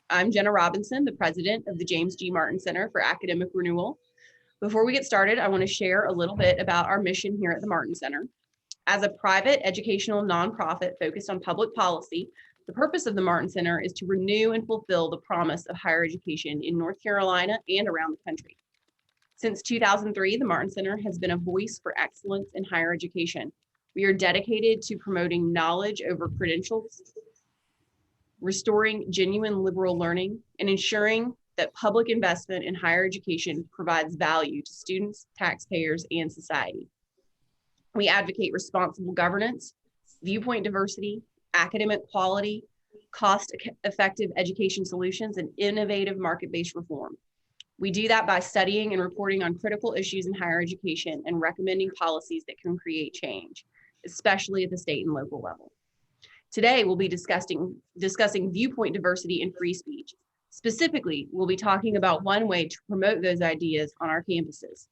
I'm Jenna Robinson, the president of the James G. Martin Center for Academic Renewal. Before we get started, I want to share a little bit about our mission here at the Martin Center. As a private educational nonprofit focused on public policy, the purpose of the Martin Center is to renew and fulfill the promise of higher education in North Carolina and around the country. Since 2003, the Martin Center has been a voice for excellence in higher education. We are dedicated to promoting knowledge over credentials, restoring genuine liberal learning, and ensuring that public investment in higher education provides value to students, taxpayers, and society. We advocate responsible governance, viewpoint diversity, academic quality, cost-effective education solutions, and innovative market-based reform. We do that by studying and reporting on critical issues in higher education and recommending policies that can create change, especially at the state and local level. Today, we'll be discussing viewpoint diversity and free speech. Specifically, we'll be talking about one way to promote those ideas on our campuses.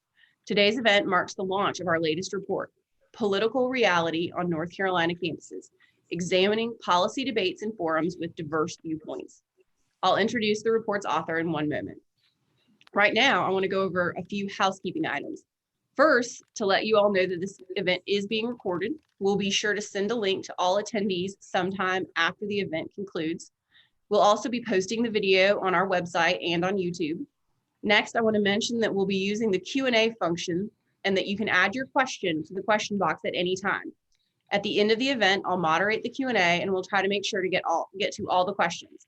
Today's event marks the launch of our latest report, Political Reality on North Carolina Campuses, examining policy debates and forums with diverse viewpoints. I'll introduce the report's author in one moment. Right now, I want to go over a few housekeeping items. First, to let you all know that this event is being recorded, we'll be sure to send a link to all attendees sometime after the event concludes. We'll also be posting the video on our website and on YouTube. Next, I want to mention that we'll be using the Q&A function and that you can add your question to the question box at any time. At the end of the event, I'll moderate the Q&A and we'll try to make sure to get to all the questions.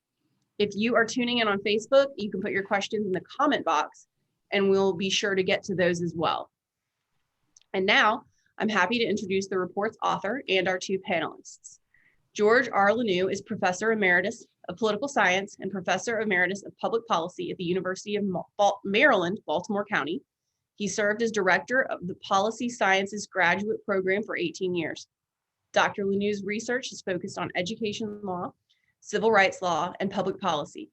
If you are tuning in on Facebook, you can put your questions in the comment box and we'll be sure to get to those as well. And now, I'm happy to introduce the report's author and our two panelists. George R. Noue is Professor Emeritus of Political Science and Professor Emeritus of Public Policy at the University of Maryland, Baltimore County. He served as Director of the Policy Sciences Graduate Program for 18 years. Dr. Noue's research is focused on education law, civil rights law, and public policy.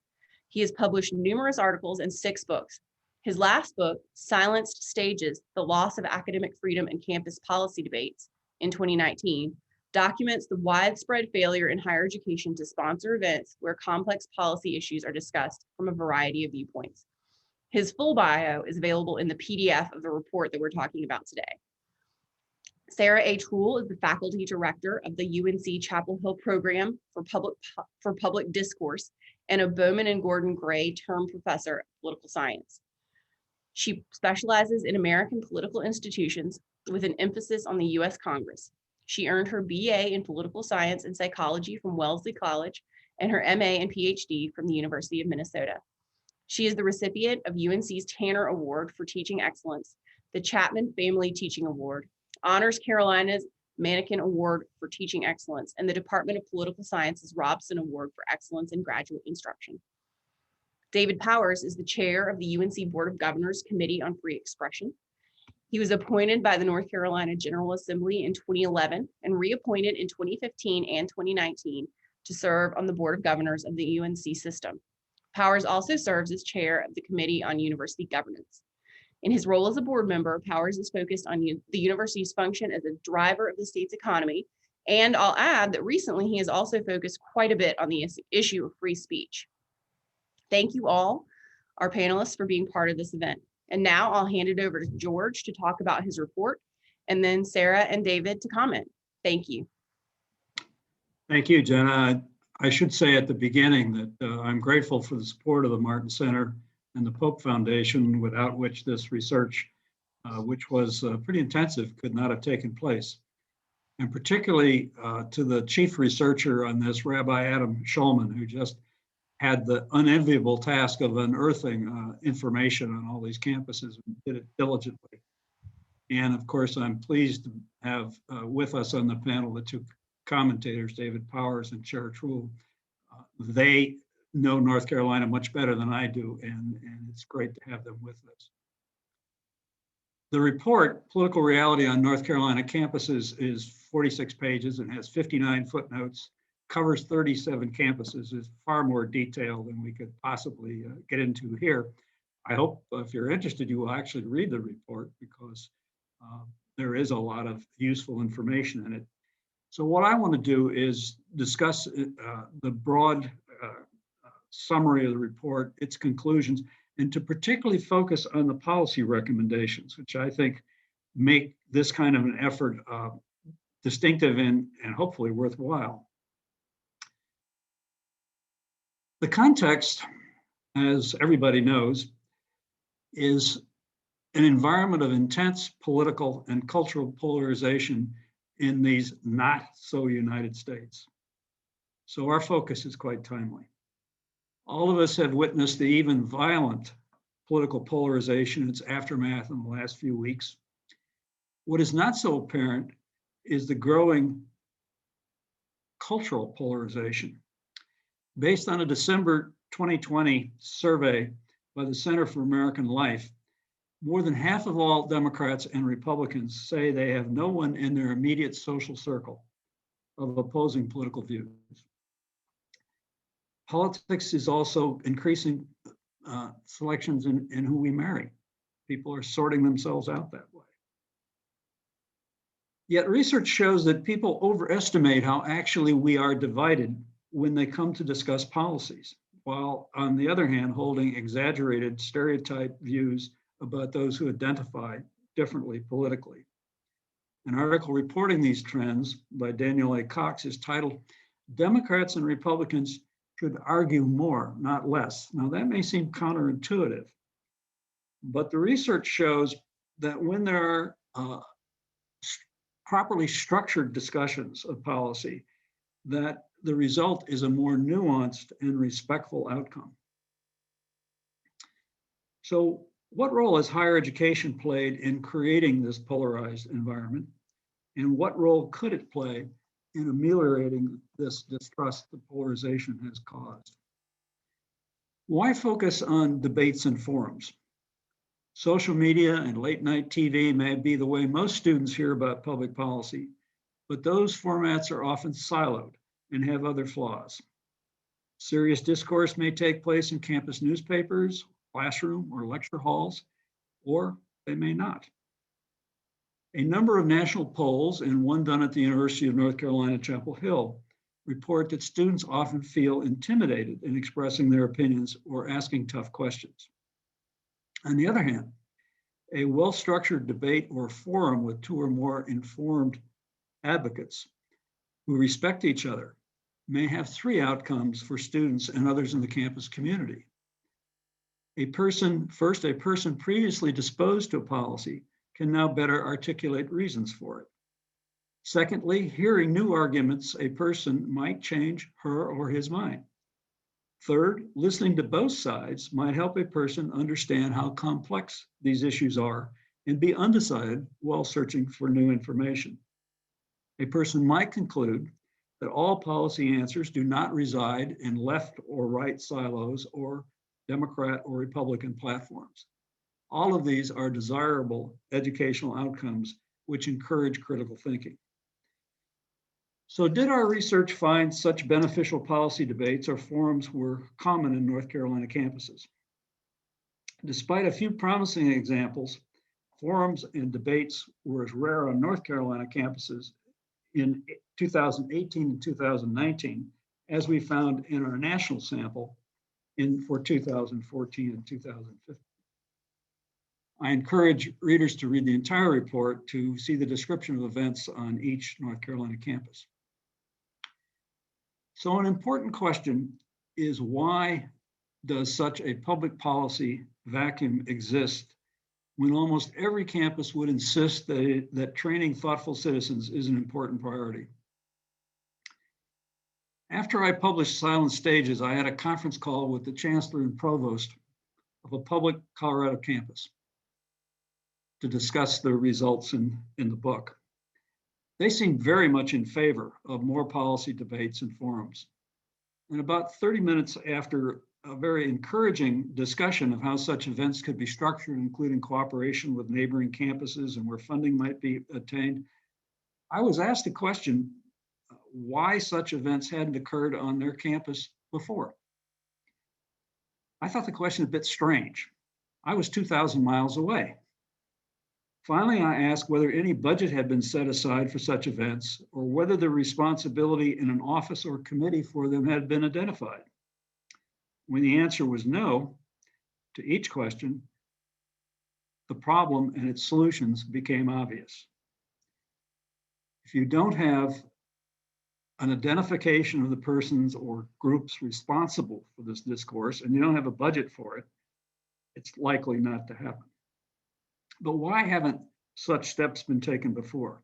He has published numerous articles and 6 books. His last book, Silenced Stages, The Loss of Academic Freedom and Campus Policy Debates, in 2019, documents the widespread failure in higher education to sponsor events where complex policy issues are discussed from a variety of viewpoints. His full bio is available in the PDF of the report that we're talking about today. Sarah A. Treul is the faculty director of the UNC-Chapel Hill program for public discourse and a Bowman and Gordon Gray term professor of political science. She specializes in American political institutions with an emphasis on the U.S. Congress. She earned her BA in political science and psychology from Wellesley College and her MA and PhD from the University of Minnesota. She is the recipient of UNC's Tanner Award for Teaching Excellence, the Chapman Family Teaching Award, Honors Carolina's Mannequin Award for Teaching Excellence, and the Department of Political Science's Robson Award for Excellence in Graduate Instruction. David Powers is the chair of the UNC Board of Governors Committee on Free Expression. He was appointed by the North Carolina General Assembly in 2011 and reappointed in 2015 and 2019 to serve on the Board of Governors of the UNC system. Powers also serves as chair of the Committee on University Governance. In his role as a board member, Powers is focused on the university's function as a driver of the state's economy. And I'll add that recently he has also focused quite a bit on the issue of free speech. Thank you all, our panelists, for being part of this event. And now I'll hand it over to George to talk about his report, and then Sarah and David to comment. Thank you. Thank you, Jenna. I should say at the beginning that I'm grateful for the support of the Martin Center and the Pope Foundation, without which this research, which was pretty intensive, could not have taken place. And particularly to the chief researcher on this, Rabbi Adam Shulman, who just had the unenviable task of unearthing information on all these campuses and did it diligently. And of course, I'm pleased to have with us on the panel the two commentators, David Powers and Chair Treul. They know North Carolina much better than I do, and it's great to have them with us. The report, Political Reality on North Carolina Campuses, is 46 pages and has 59 footnotes, covers 37 campuses, is far more detailed than we could possibly get into here. I hope if you're interested, you will actually read the report, because there is a lot of useful information in it. So what I want to do is discuss the broad summary of the report, its conclusions, and to particularly focus on the policy recommendations, which I think make this kind of an effort distinctive and hopefully worthwhile. The context, as everybody knows, is an environment of intense political and cultural polarization in these not so United States. So our focus is quite timely. All of us have witnessed the even violent political polarization, its aftermath in the last few weeks. What is not so apparent is the growing cultural polarization. Based on a December 2020 survey by the Center for American Life, more than half of all Democrats and Republicans say they have no one in their immediate social circle of opposing political views. Politics is also increasing selections in who we marry. People are sorting themselves out that way. Yet research shows that people overestimate how actually we are divided when they come to discuss policies, while on the other hand, holding exaggerated stereotype views about those who identify differently politically. An article reporting these trends by Daniel A. Cox is titled, "Democrats and Republicans should argue more, not less." Now that may seem counterintuitive, but the research shows that when there are properly structured discussions of policy, that the result is a more nuanced and respectful outcome. So what role has higher education played in creating this polarized environment? And what role could it play in ameliorating this distrust the polarization has caused? Why focus on debates and forums? Social media and late night TV may be the way most students hear about public policy, but those formats are often siloed and have other flaws. Serious discourse may take place in campus newspapers, classroom, or lecture halls, or they may not. A number of national polls, and one done at the University of North Carolina, Chapel Hill, report that students often feel intimidated in expressing their opinions or asking tough questions. On the other hand, a well-structured debate or forum with two or more informed advocates who respect each other may have three outcomes for students and others in the campus community. First, a person previously disposed to a policy can now better articulate reasons for it. Secondly, hearing new arguments, a person might change her or his mind. Third, listening to both sides might help a person understand how complex these issues are and be undecided while searching for new information. A person might conclude that all policy answers do not reside in left or right silos or Democrat or Republican platforms. All of these are desirable educational outcomes which encourage critical thinking. So did our research find such beneficial policy debates or forums were common in North Carolina campuses? Despite a few promising examples, forums and debates were as rare on North Carolina campuses in 2018 and 2019 as we found in our national sample for 2014 and 2015. I encourage readers to read the entire report to see the description of events on each North Carolina campus. So an important question is, why does such a public policy vacuum exist when almost every campus would insist that training thoughtful citizens is an important priority? After I published Silent Stages, I had a conference call with the chancellor and provost of a public Colorado campus to discuss the results in the book. They seemed very much in favor of more policy debates and forums. And about 30 minutes after a very encouraging discussion of how such events could be structured, including cooperation with neighboring campuses and where funding might be obtained, I was asked the question why such events hadn't occurred on their campus before. I thought the question a bit strange. I was 2,000 miles away. Finally, I asked whether any budget had been set aside for such events or whether the responsibility in an office or committee for them had been identified. When the answer was no to each question, the problem and its solutions became obvious. If you don't have an identification of the persons or groups responsible for this discourse, and you don't have a budget for it, it's likely not to happen. But why haven't such steps been taken before?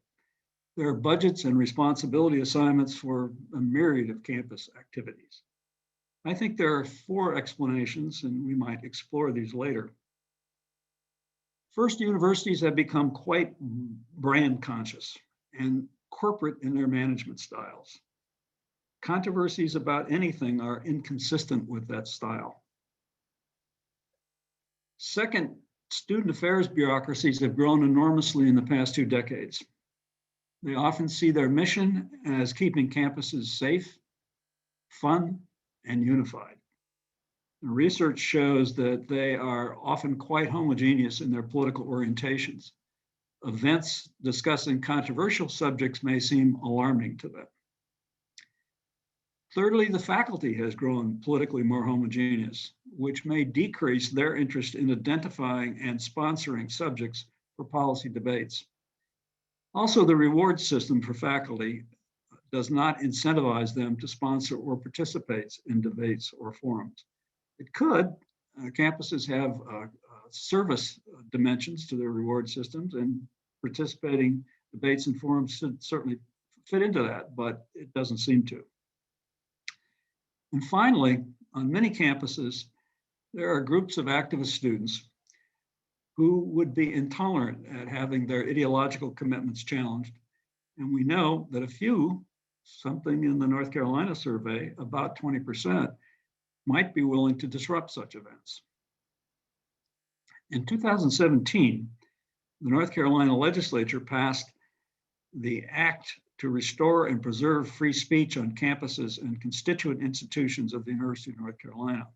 There are budgets and responsibility assignments for a myriad of campus activities. I think there are 4 explanations, and we might explore these later. First, universities have become quite brand conscious and corporate in their management styles. Controversies about anything are inconsistent with that style. Second, student affairs bureaucracies have grown enormously in the past 2 decades. They often see their mission as keeping campuses safe, fun, and unified. The research shows that they are often quite homogeneous in their political orientations. Events discussing controversial subjects may seem alarming to them. Thirdly, the faculty has grown politically more homogeneous, which may decrease their interest in identifying and sponsoring subjects for policy debates. Also, the reward system for faculty does not incentivize them to sponsor or participate in debates or forums. It could. Campuses have service dimensions to their reward systems, and participating debates and forums should certainly fit into that, but it doesn't seem to. And finally, on many campuses, there are groups of activist students who would be intolerant at having their ideological commitments challenged. And we know that a few, something in the North Carolina survey, about 20%, might be willing to disrupt such events. In 2017, the North Carolina legislature passed the Act to Restore and Preserve Free Speech on Campuses and Constituent Institutions of the University of North Carolina.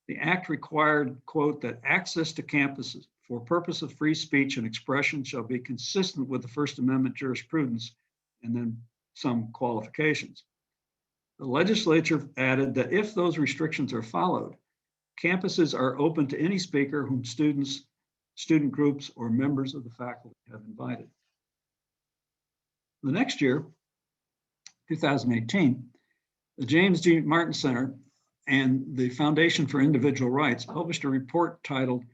The act required, quote, that access to campuses for purpose of free speech and expression shall be consistent with the First Amendment jurisprudence, and then some qualifications. The legislature added that if those restrictions are followed, campuses are open to any speaker whom students, student groups, or members of the faculty have invited. The next year, 2018, the James G. Martin Center and the Foundation for Individual Rights published a report titled,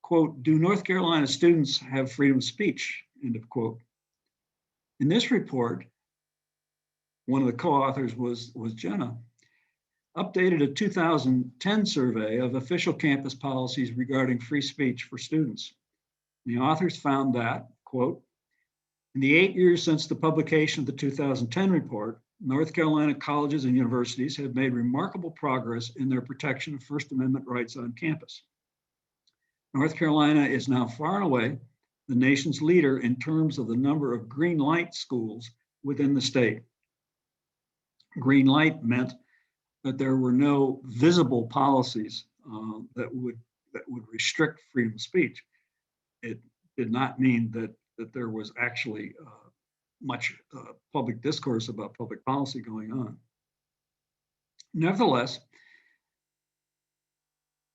quote, "Do North Carolina students have freedom of speech?" End of quote. In this report, one of the co-authors was Jenna, updated a 2010 survey of official campus policies regarding free speech for students. The authors found that, quote, in the 8 years since the publication of the 2010 report, North Carolina colleges and universities have made remarkable progress in their protection of First Amendment rights on campus. North Carolina is now far and away the nation's leader in terms of the number of green light schools within the state. Green light meant that there were no visible policies that would restrict freedom of speech. It did not mean that there was actually much public discourse about public policy going on. Nevertheless,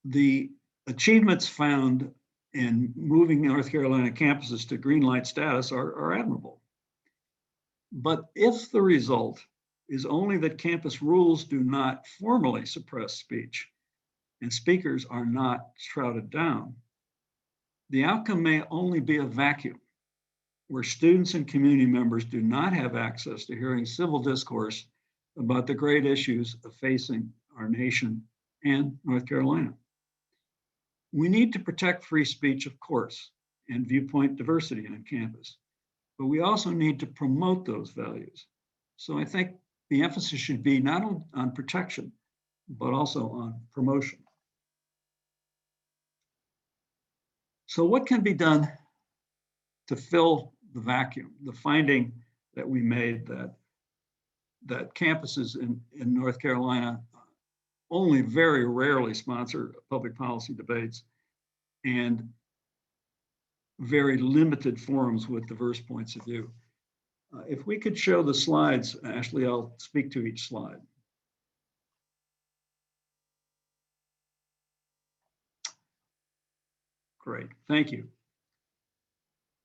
the achievements found in moving North Carolina campuses to green light status are admirable. But if the result is only that campus rules do not formally suppress speech and speakers are not shrouded down, the outcome may only be a vacuum where students and community members do not have access to hearing civil discourse about the great issues of facing our nation and North Carolina. We need to protect free speech, of course, and viewpoint diversity on campus, but we also need to promote those values. So I think the emphasis should be not on protection, but also on promotion. So what can be done to fill the vacuum? The finding that we made that campuses in North Carolina only very rarely sponsor public policy debates and very limited forums with diverse points of view. If we could show the slides, Ashley, I'll speak to each slide. Great, thank you.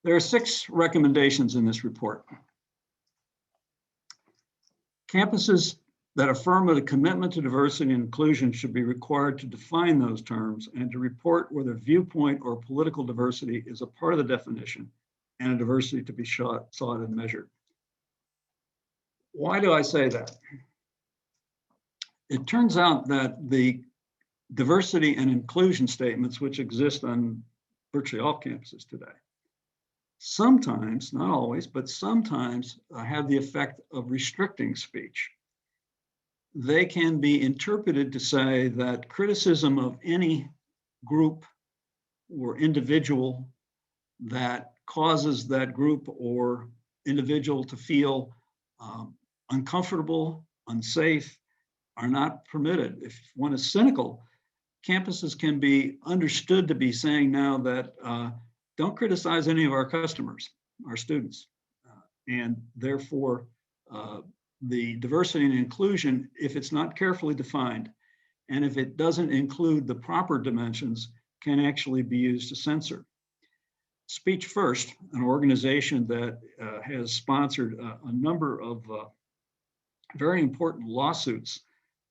There are 6 recommendations in this report. Campuses that affirm a commitment to diversity and inclusion should be required to define those terms and to report whether viewpoint or political diversity is a part of the definition and a diversity to be sought and measured. Why do I say that? It turns out that the diversity and inclusion statements, which exist on virtually all campuses today, sometimes, not always, but sometimes have the effect of restricting speech. They can be interpreted to say that criticism of any group or individual that causes that group or individual to feel uncomfortable, unsafe, are not permitted. If one is cynical, campuses can be understood to be saying now that don't criticize any of our customers, our students. And therefore, the diversity and inclusion, if it's not carefully defined, and if it doesn't include the proper dimensions, can actually be used to censor. Speech First, an organization that has sponsored a number of very important lawsuits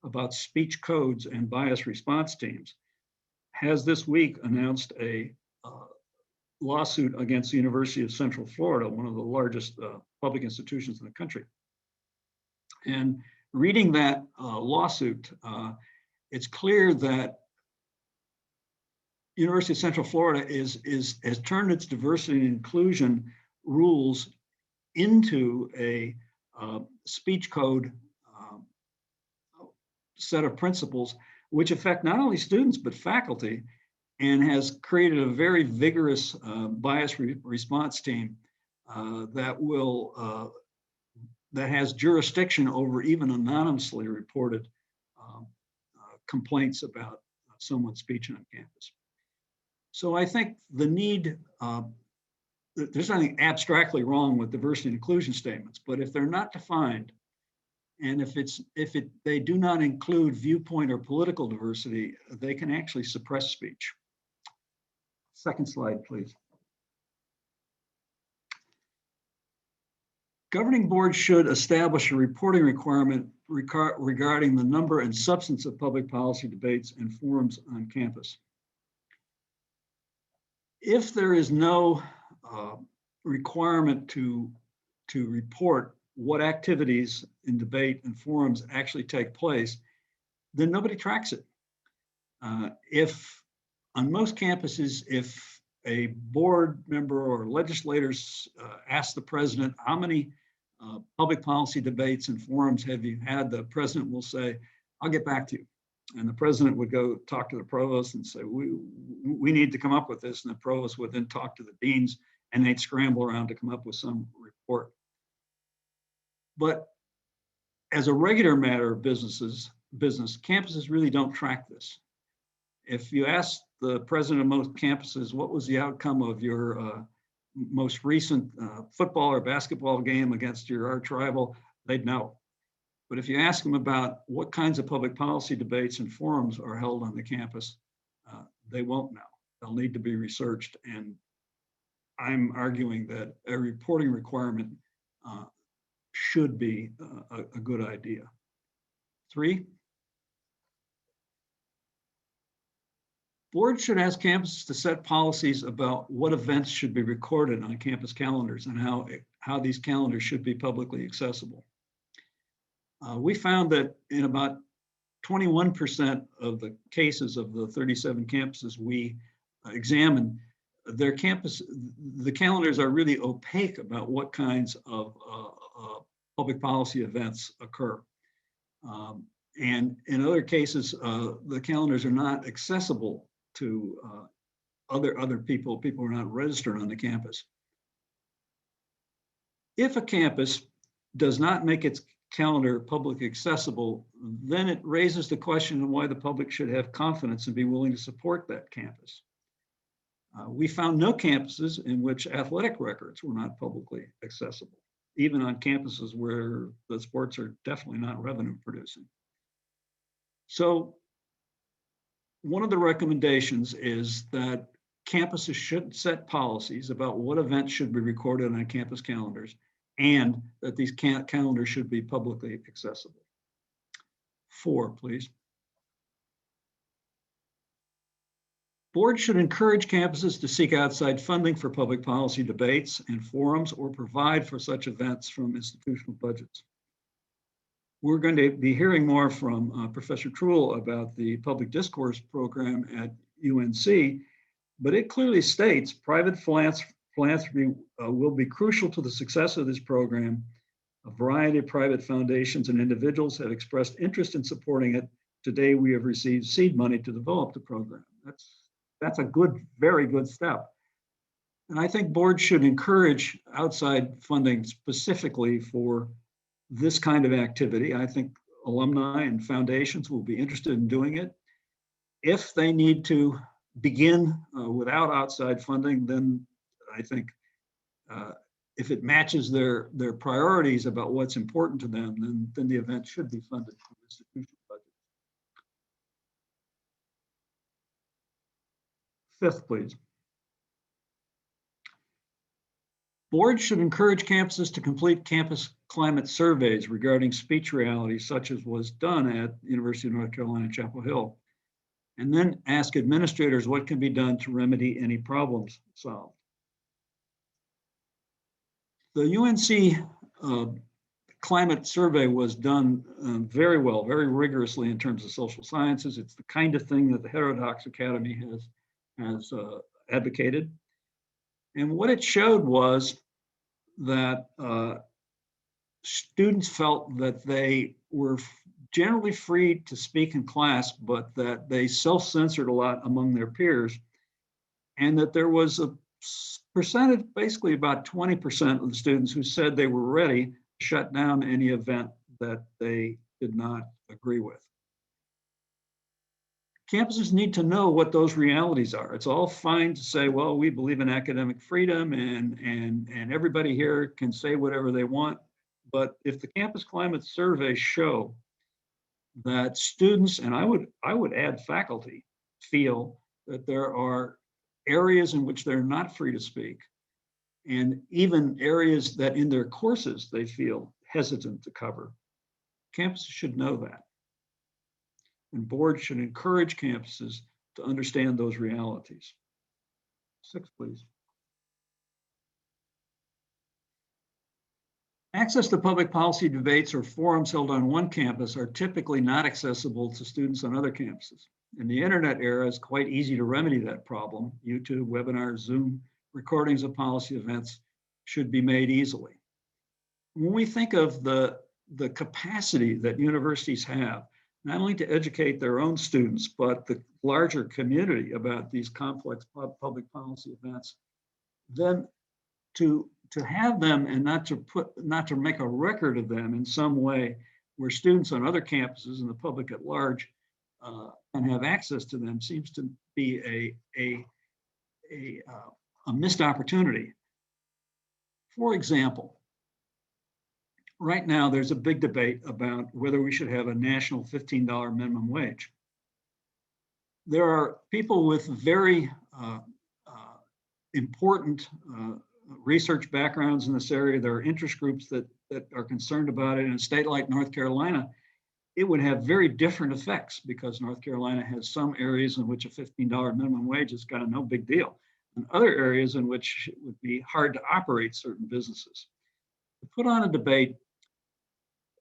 about speech codes and bias response teams, has this week announced a lawsuit against the University of Central Florida, one of the largest public institutions in the country. And reading that lawsuit, it's clear that University of Central Florida has turned its diversity and inclusion rules into a speech code set of principles which affect not only students but faculty, and has created a very vigorous bias response team that has jurisdiction over even anonymously reported complaints about someone's speech on campus. So I think the need, there's nothing abstractly wrong with diversity and inclusion statements, but if they're not defined, and if they do not include viewpoint or political diversity, they can actually suppress speech. Second slide, please. Governing boards should establish a reporting requirement regarding the number and substance of public policy debates and forums on campus. If there is no requirement to report what activities in debate and forums actually take place, then nobody tracks it. If on most campuses, if a board member or legislators ask the president, how many public policy debates and forums have you had, the president will say, I'll get back to you. And the president would go talk to the provost and say, we need to come up with this. And the provost would then talk to the deans, and they'd scramble around to come up with some report. But as a regular matter of business, campuses really don't track this. If you ask the president of most campuses, what was the outcome of your most recent football or basketball game against your arch rival, they'd know. But if you ask them about what kinds of public policy debates and forums are held on the campus, they won't know. They'll need to be researched. And I'm arguing that a reporting requirement should be a good idea. 3, boards should ask campuses to set policies about what events should be recorded on campus calendars and how these calendars should be publicly accessible. We found that in about 21% of the cases of the 37 campuses we examined, the calendars are really opaque about what kinds of public policy events occur. And in other cases, the calendars are not accessible to other people who are not registered on the campus. If a campus does not make its calendar publicly accessible, then it raises the question of why the public should have confidence and be willing to support that campus. We found no campuses in which athletic records were not publicly accessible, even on campuses where the sports are definitely not revenue producing. So one of the recommendations is that campuses should set policies about what events should be recorded on campus calendars, and that these calendars should be publicly accessible. 4, please. Boards should encourage campuses to seek outside funding for public policy debates and forums, or provide for such events from institutional budgets. We're going to be hearing more from Professor Treul about the public discourse program at UNC, but it clearly states private philanthropy will be crucial to the success of this program. A variety of private foundations and individuals have expressed interest in supporting it. Today, we have received seed money to develop the program. That's a good, very good step. And I think boards should encourage outside funding specifically for this kind of activity. I think alumni and foundations will be interested in doing it. If they need to begin without outside funding, then I think if it matches their priorities about what's important to them, then the event should be funded from institutional budget. 5th, please. Boards should encourage campuses to complete campus climate surveys regarding speech realities, such as was done at the University of North Carolina, Chapel Hill, and then ask administrators what can be done to remedy any problems solved. The UNC climate survey was done very well, very rigorously in terms of social sciences. It's the kind of thing that the Heterodox Academy has advocated. And what it showed was that students felt that they were generally free to speak in class, but that they self-censored a lot among their peers, and that there was a percentage, basically about 20% of the students, who said they were ready to shut down any event that they did not agree with. Campuses need to know what those realities are. It's all fine to say, well, we believe in academic freedom and everybody here can say whatever they want. But if the campus climate surveys show that students, and I would add faculty, feel that there are areas in which they're not free to speak, and even areas that in their courses they feel hesitant to cover, campuses should know that. And boards should encourage campuses to understand those realities. 6, please. Access to public policy debates or forums held on one campus are typically not accessible to students on other campuses. In the internet era, it's quite easy to remedy that problem. YouTube, webinars, Zoom, recordings of policy events should be made easily. When we think of the capacity that universities have, not only to educate their own students, but the larger community about these complex public policy events, then to have them and not to make a record of them in some way where students on other campuses and the public at large can have access to them seems to be a missed opportunity. For example, right now there's a big debate about whether we should have a national $15 minimum wage. There are people with very important research backgrounds in this area. There are interest groups that are concerned about it. In a state like North Carolina, it would have very different effects because North Carolina has some areas in which a $15 minimum wage is kind of no big deal, and other areas in which it would be hard to operate certain businesses. To put on a debate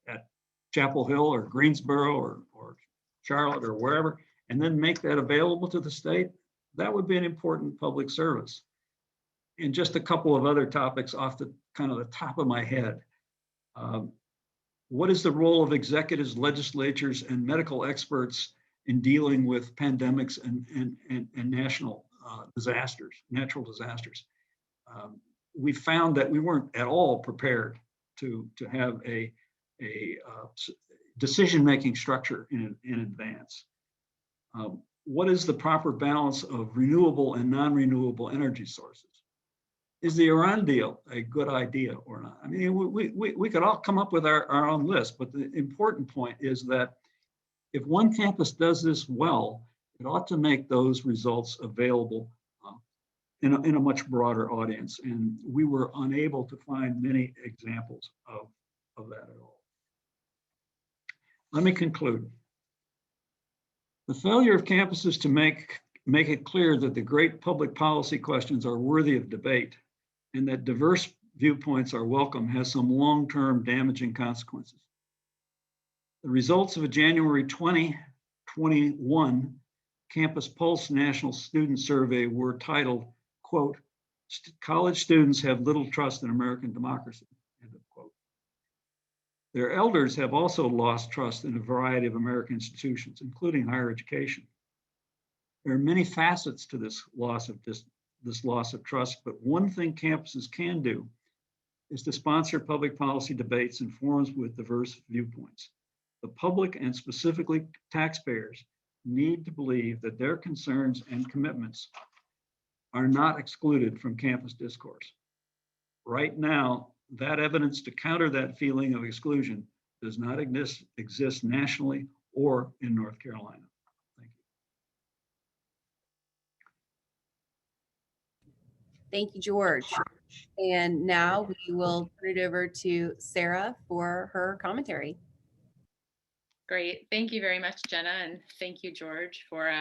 at Chapel Hill or Greensboro or Charlotte or wherever, and then make that available to the state, that would be an important public service. And just a couple of other topics off the kind of the top of my head. What is the role of executives, legislatures, and medical experts in dealing with pandemics and national disasters, natural disasters? We found that we weren't at all prepared to have a decision-making structure in advance. What is the proper balance of renewable and non-renewable energy sources? Is the Iran deal a good idea or not? I mean, we could all come up with our own list, but the important point is that if one campus does this well, it ought to make those results available in a much broader audience. And we were unable to find many examples of that at all. Let me conclude. The failure of campuses to make it clear that the great public policy questions are worthy of debate and that diverse viewpoints are welcome has some long-term damaging consequences. The results of a January 2021 Campus Pulse National Student Survey were titled, quote, "College students have little trust in American democracy," end of quote. Their elders have also lost trust in a variety of American institutions, including higher education. There are many facets to this loss of trust, but one thing campuses can do is to sponsor public policy debates and forums with diverse viewpoints. The public, and specifically taxpayers, need to believe that their concerns and commitments are not excluded from campus discourse. Right now, that evidence to counter that feeling of exclusion does not exist nationally or in North Carolina. Thank you. Thank you, George. And now we will turn it over to Sarah for her commentary. Great. Thank you very much, Jenna. And thank you, George, for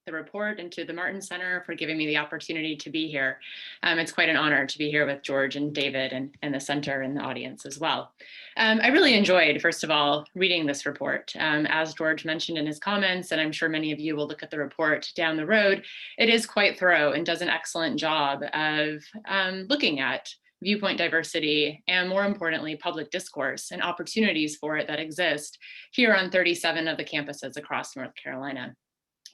the report, and to the Martin Center for giving me the opportunity to be here. It's quite an honor to be here with George and David and the center and the audience as well. I really enjoyed, first of all, reading this report. As George mentioned in his comments, and I'm sure many of you will look at the report down the road, it is quite thorough and does an excellent job of looking at viewpoint diversity, and more importantly, public discourse and opportunities for it that exist here on 37 of the campuses across North Carolina.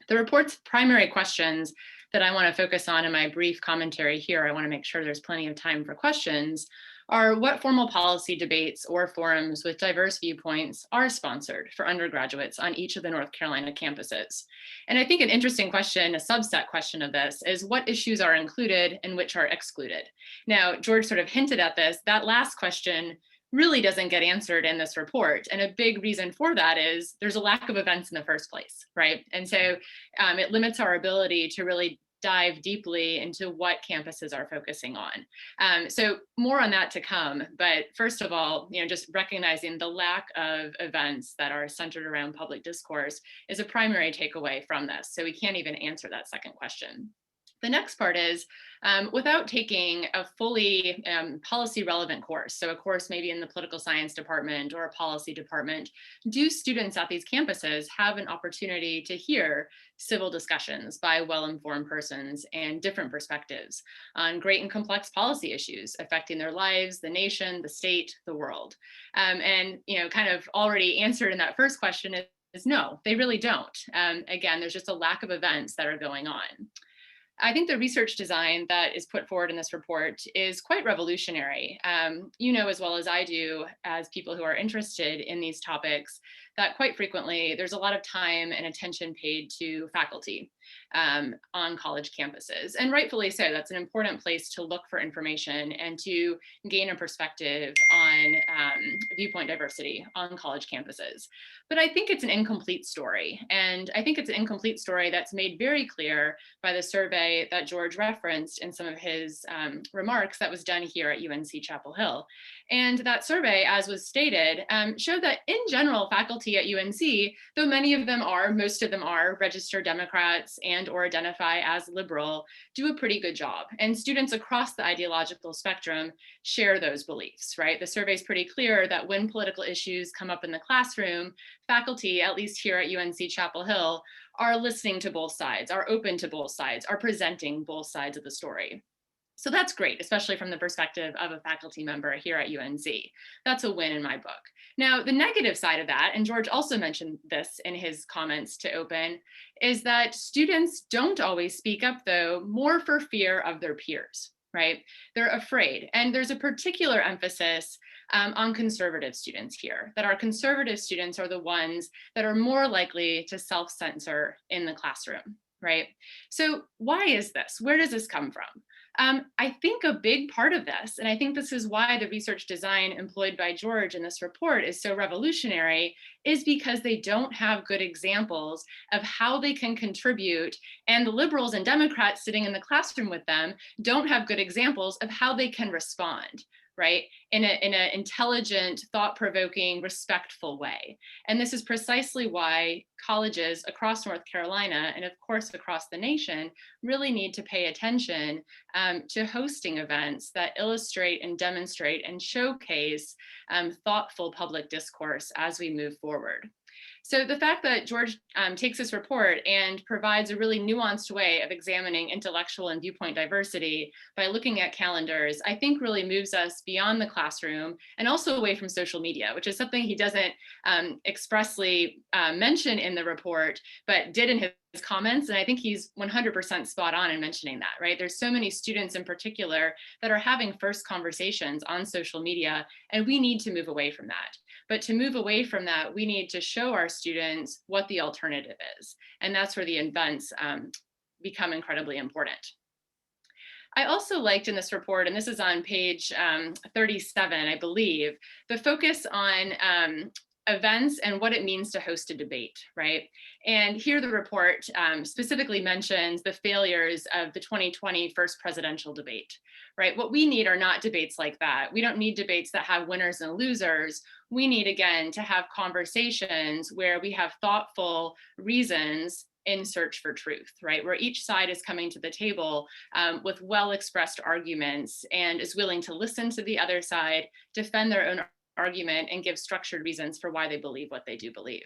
The report's primary questions that I want to focus on in my brief commentary here, I want to make sure there's plenty of time for questions, are what formal policy debates or forums with diverse viewpoints are sponsored for undergraduates on each of the North Carolina campuses. And I think an interesting question, a subset question of this, is what issues are included and which are excluded. Now, George sort of hinted at this. That last question really doesn't get answered in this report. And a big reason for that is there's a lack of events in the first place, right? And so it limits our ability to really dive deeply into what campuses are focusing on. So more on that to come, but first of all, just recognizing the lack of events that are centered around public discourse is a primary takeaway from this. So we can't even answer that second question. The next part is, without taking a fully policy relevant course, so a course maybe in the political science department or a policy department, do students at these campuses have an opportunity to hear civil discussions by well-informed persons and different perspectives on great and complex policy issues affecting their lives, the nation, the state, the world? And kind of already answered in that first question is no, they really don't. Again, there's just a lack of events that are going on. I think the research design that is put forward in this report is quite revolutionary. You know as well as I do, as people who are interested in these topics, that quite frequently there's a lot of time and attention paid to faculty on college campuses. And rightfully so, that's an important place to look for information and to gain a perspective on viewpoint diversity on college campuses. But I think it's an incomplete story. And I think it's an incomplete story that's made very clear by the survey that George referenced in some of his remarks that was done here at UNC-Chapel Hill. And that survey, as was stated, showed that in general, faculty at UNC, though most of them are registered Democrats and or identify as liberal, do a pretty good job. And students across the ideological spectrum share those beliefs, right? The survey is pretty clear that when political issues come up in the classroom, faculty, at least here at UNC-Chapel Hill, are listening to both sides, are open to both sides, are presenting both sides of the story. So that's great, especially from the perspective of a faculty member here at UNC. That's a win in my book. Now, the negative side of that, and George also mentioned this in his comments to open, is that students don't always speak up, though, more for fear of their peers, right? They're afraid. And there's a particular emphasis on conservative students here, that our conservative students are the ones that are more likely to self-censor in the classroom. right? So why is this? Where does this come from? I think a big part of this, and I think this is why the research design employed by George in this report is so revolutionary, is because they don't have good examples of how they can contribute, and the liberals and Democrats sitting in the classroom with them don't have good examples of how they can respond, right? In an intelligent, thought-provoking, respectful way. And this is precisely why colleges across North Carolina, and of course across the nation, really need to pay attention to hosting events that illustrate and demonstrate and showcase thoughtful public discourse as we move forward. So the fact that George takes this report and provides a really nuanced way of examining intellectual and viewpoint diversity by looking at calendars, I think really moves us beyond the classroom and also away from social media, which is something he doesn't expressly mention in the report, but did in his comments. And I think he's 100% spot on in mentioning that, right? There's so many students in particular that are having first conversations on social media, and we need to move away from that. But to move away from that, we need to show our students what the alternative is. And that's where the events become incredibly important. I also liked in this report, and this is on page 37, I believe, the focus on events and what it means to host a debate, right? And here the report specifically mentions the failures of the 2020 first presidential debate, right? What we need are not debates like that. We don't need debates that have winners and losers. We need, again, to have conversations where we have thoughtful reasons in search for truth, right? Where each side is coming to the table with well-expressed arguments and is willing to listen to the other side, defend their own argument, and give structured reasons for why they believe what they do believe.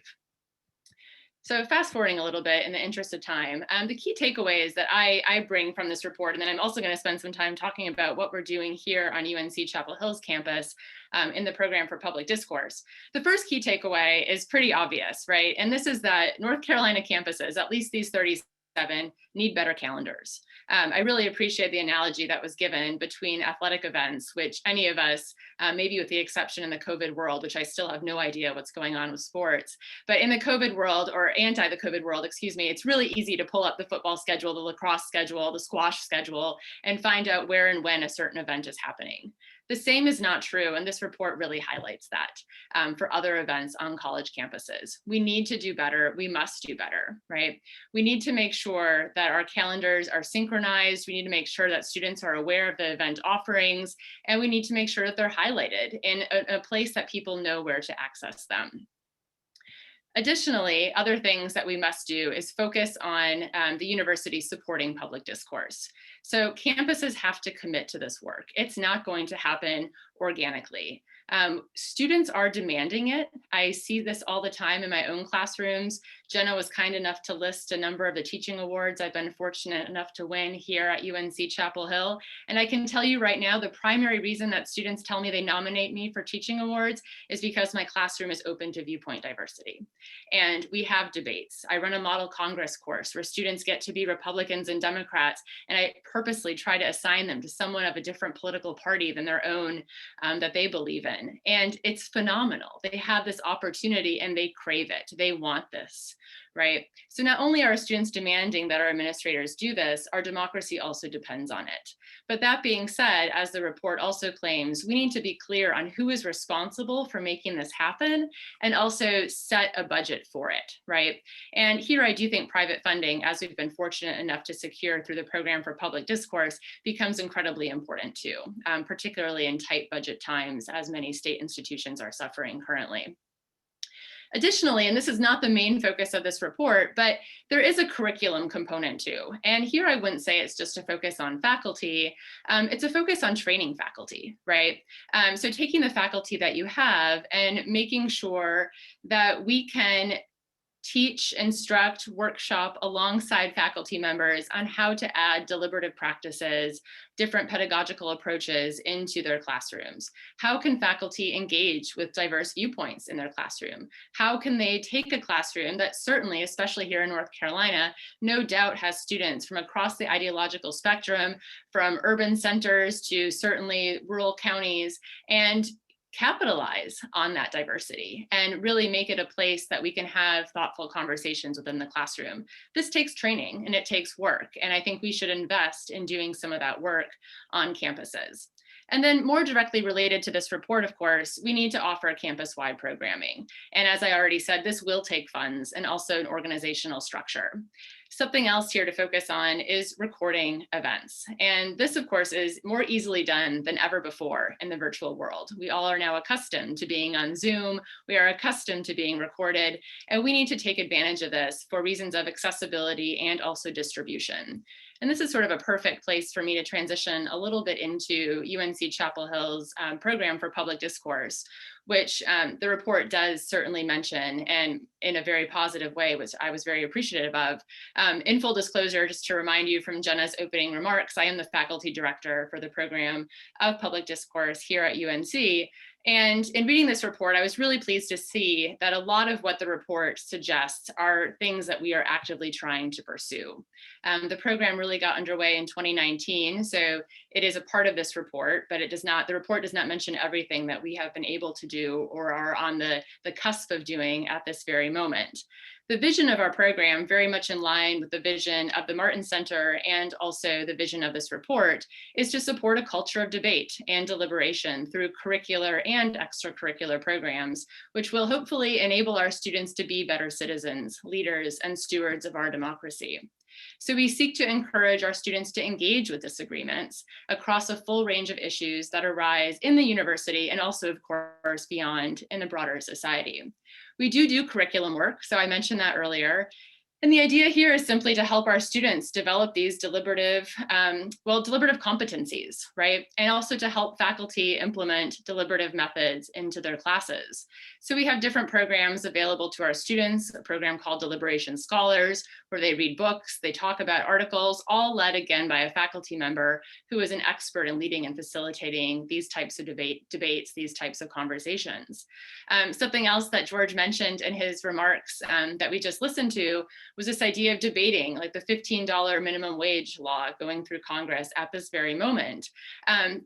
So fast forwarding a little bit in the interest of time, the key takeaways that I bring from this report, and then I'm also going to spend some time talking about what we're doing here on UNC-Chapel Hill's campus in the program for public discourse. The first key takeaway is pretty obvious, right? And this is that North Carolina campuses, at least these 37, need better calendars. I really appreciate the analogy that was given between athletic events, which any of us, maybe with the exception in the COVID world, which I still have no idea what's going on with sports, but in the COVID world, or anti the COVID world, excuse me, it's really easy to pull up the football schedule, the lacrosse schedule, the squash schedule, and find out where and when a certain event is happening. The same is not true, and this report really highlights that for other events on college campuses. We need to do better. We must do better, right? We need to make sure that our calendars are synchronized. We need to make sure that students are aware of the event offerings, and we need to make sure that they're highlighted in a place that people know where to access them. Additionally, other things that we must do is focus on the university supporting public discourse. So campuses have to commit to this work. It's not going to happen organically. Students are demanding it. I see this all the time in my own classrooms. Jenna was kind enough to list a number of the teaching awards I've been fortunate enough to win here at UNC-Chapel Hill. And I can tell you right now, the primary reason that students tell me they nominate me for teaching awards is because my classroom is open to viewpoint diversity. And we have debates. I run a model Congress course where students get to be Republicans and Democrats, and I purposely try to assign them to someone of a different political party than their own that they believe in. And it's phenomenal. They have this opportunity and they crave it. They want this, right? So not only are students demanding that our administrators do this, our democracy also depends on it. But that being said, as the report also claims, we need to be clear on who is responsible for making this happen and also set a budget for it, right? And here I do think private funding, as we've been fortunate enough to secure through the program for public discourse, becomes incredibly important too, particularly in tight budget times, as many state institutions are suffering currently. Additionally, and this is not the main focus of this report, but there is a curriculum component too. And here I wouldn't say it's just a focus on faculty, it's a focus on training faculty, right? So taking the faculty that you have and making sure that we can teach, instruct, workshop alongside faculty members on how to add deliberative practices, different pedagogical approaches into their classrooms. How can faculty engage with diverse viewpoints in their classroom? How can they take a classroom that certainly, especially here in North Carolina, no doubt has students from across the ideological spectrum, from urban centers to certainly rural counties, and capitalize on that diversity and really make it a place that we can have thoughtful conversations within the classroom. This takes training and it takes work, and I think we should invest in doing some of that work on campuses. And then more directly related to this report, of course, we need to offer campus-wide programming. And as I already said, this will take funds and also an organizational structure. Something else here to focus on is recording events. And this, of course, is more easily done than ever before in the virtual world. We all are now accustomed to being on Zoom. We are accustomed to being recorded, and we need to take advantage of this for reasons of accessibility and also distribution. And this is sort of a perfect place for me to transition a little bit into UNC-Chapel Hill's program for public discourse, which the report does certainly mention, and in a very positive way, which I was very appreciative of. In full disclosure, just to remind you from Jenna's opening remarks, I am the faculty director for the program of public discourse here at UNC. And in reading this report, I was really pleased to see that a lot of what the report suggests are things that we are actively trying to pursue. The program really got underway in 2019, so it is a part of this report, but the report does not mention everything that we have been able to do or are on the cusp of doing at this very moment. The vision of our program, very much in line with the vision of the Martin Center and also the vision of this report, is to support a culture of debate and deliberation through curricular and extracurricular programs, which will hopefully enable our students to be better citizens, leaders, and stewards of our democracy. So we seek to encourage our students to engage with disagreements across a full range of issues that arise in the university and also, of course, beyond in the broader society. We do curriculum work, so I mentioned that earlier. And the idea here is simply to help our students develop these deliberative competencies, right? And also to help faculty implement deliberative methods into their classes. So we have different programs available to our students, a program called Deliberation Scholars, where they read books, they talk about articles, all led again by a faculty member who is an expert in leading and facilitating these types of debates, these types of conversations. Something else that George mentioned in his remarks that we just listened to was this idea of debating, like the $15 minimum wage law going through Congress at this very moment.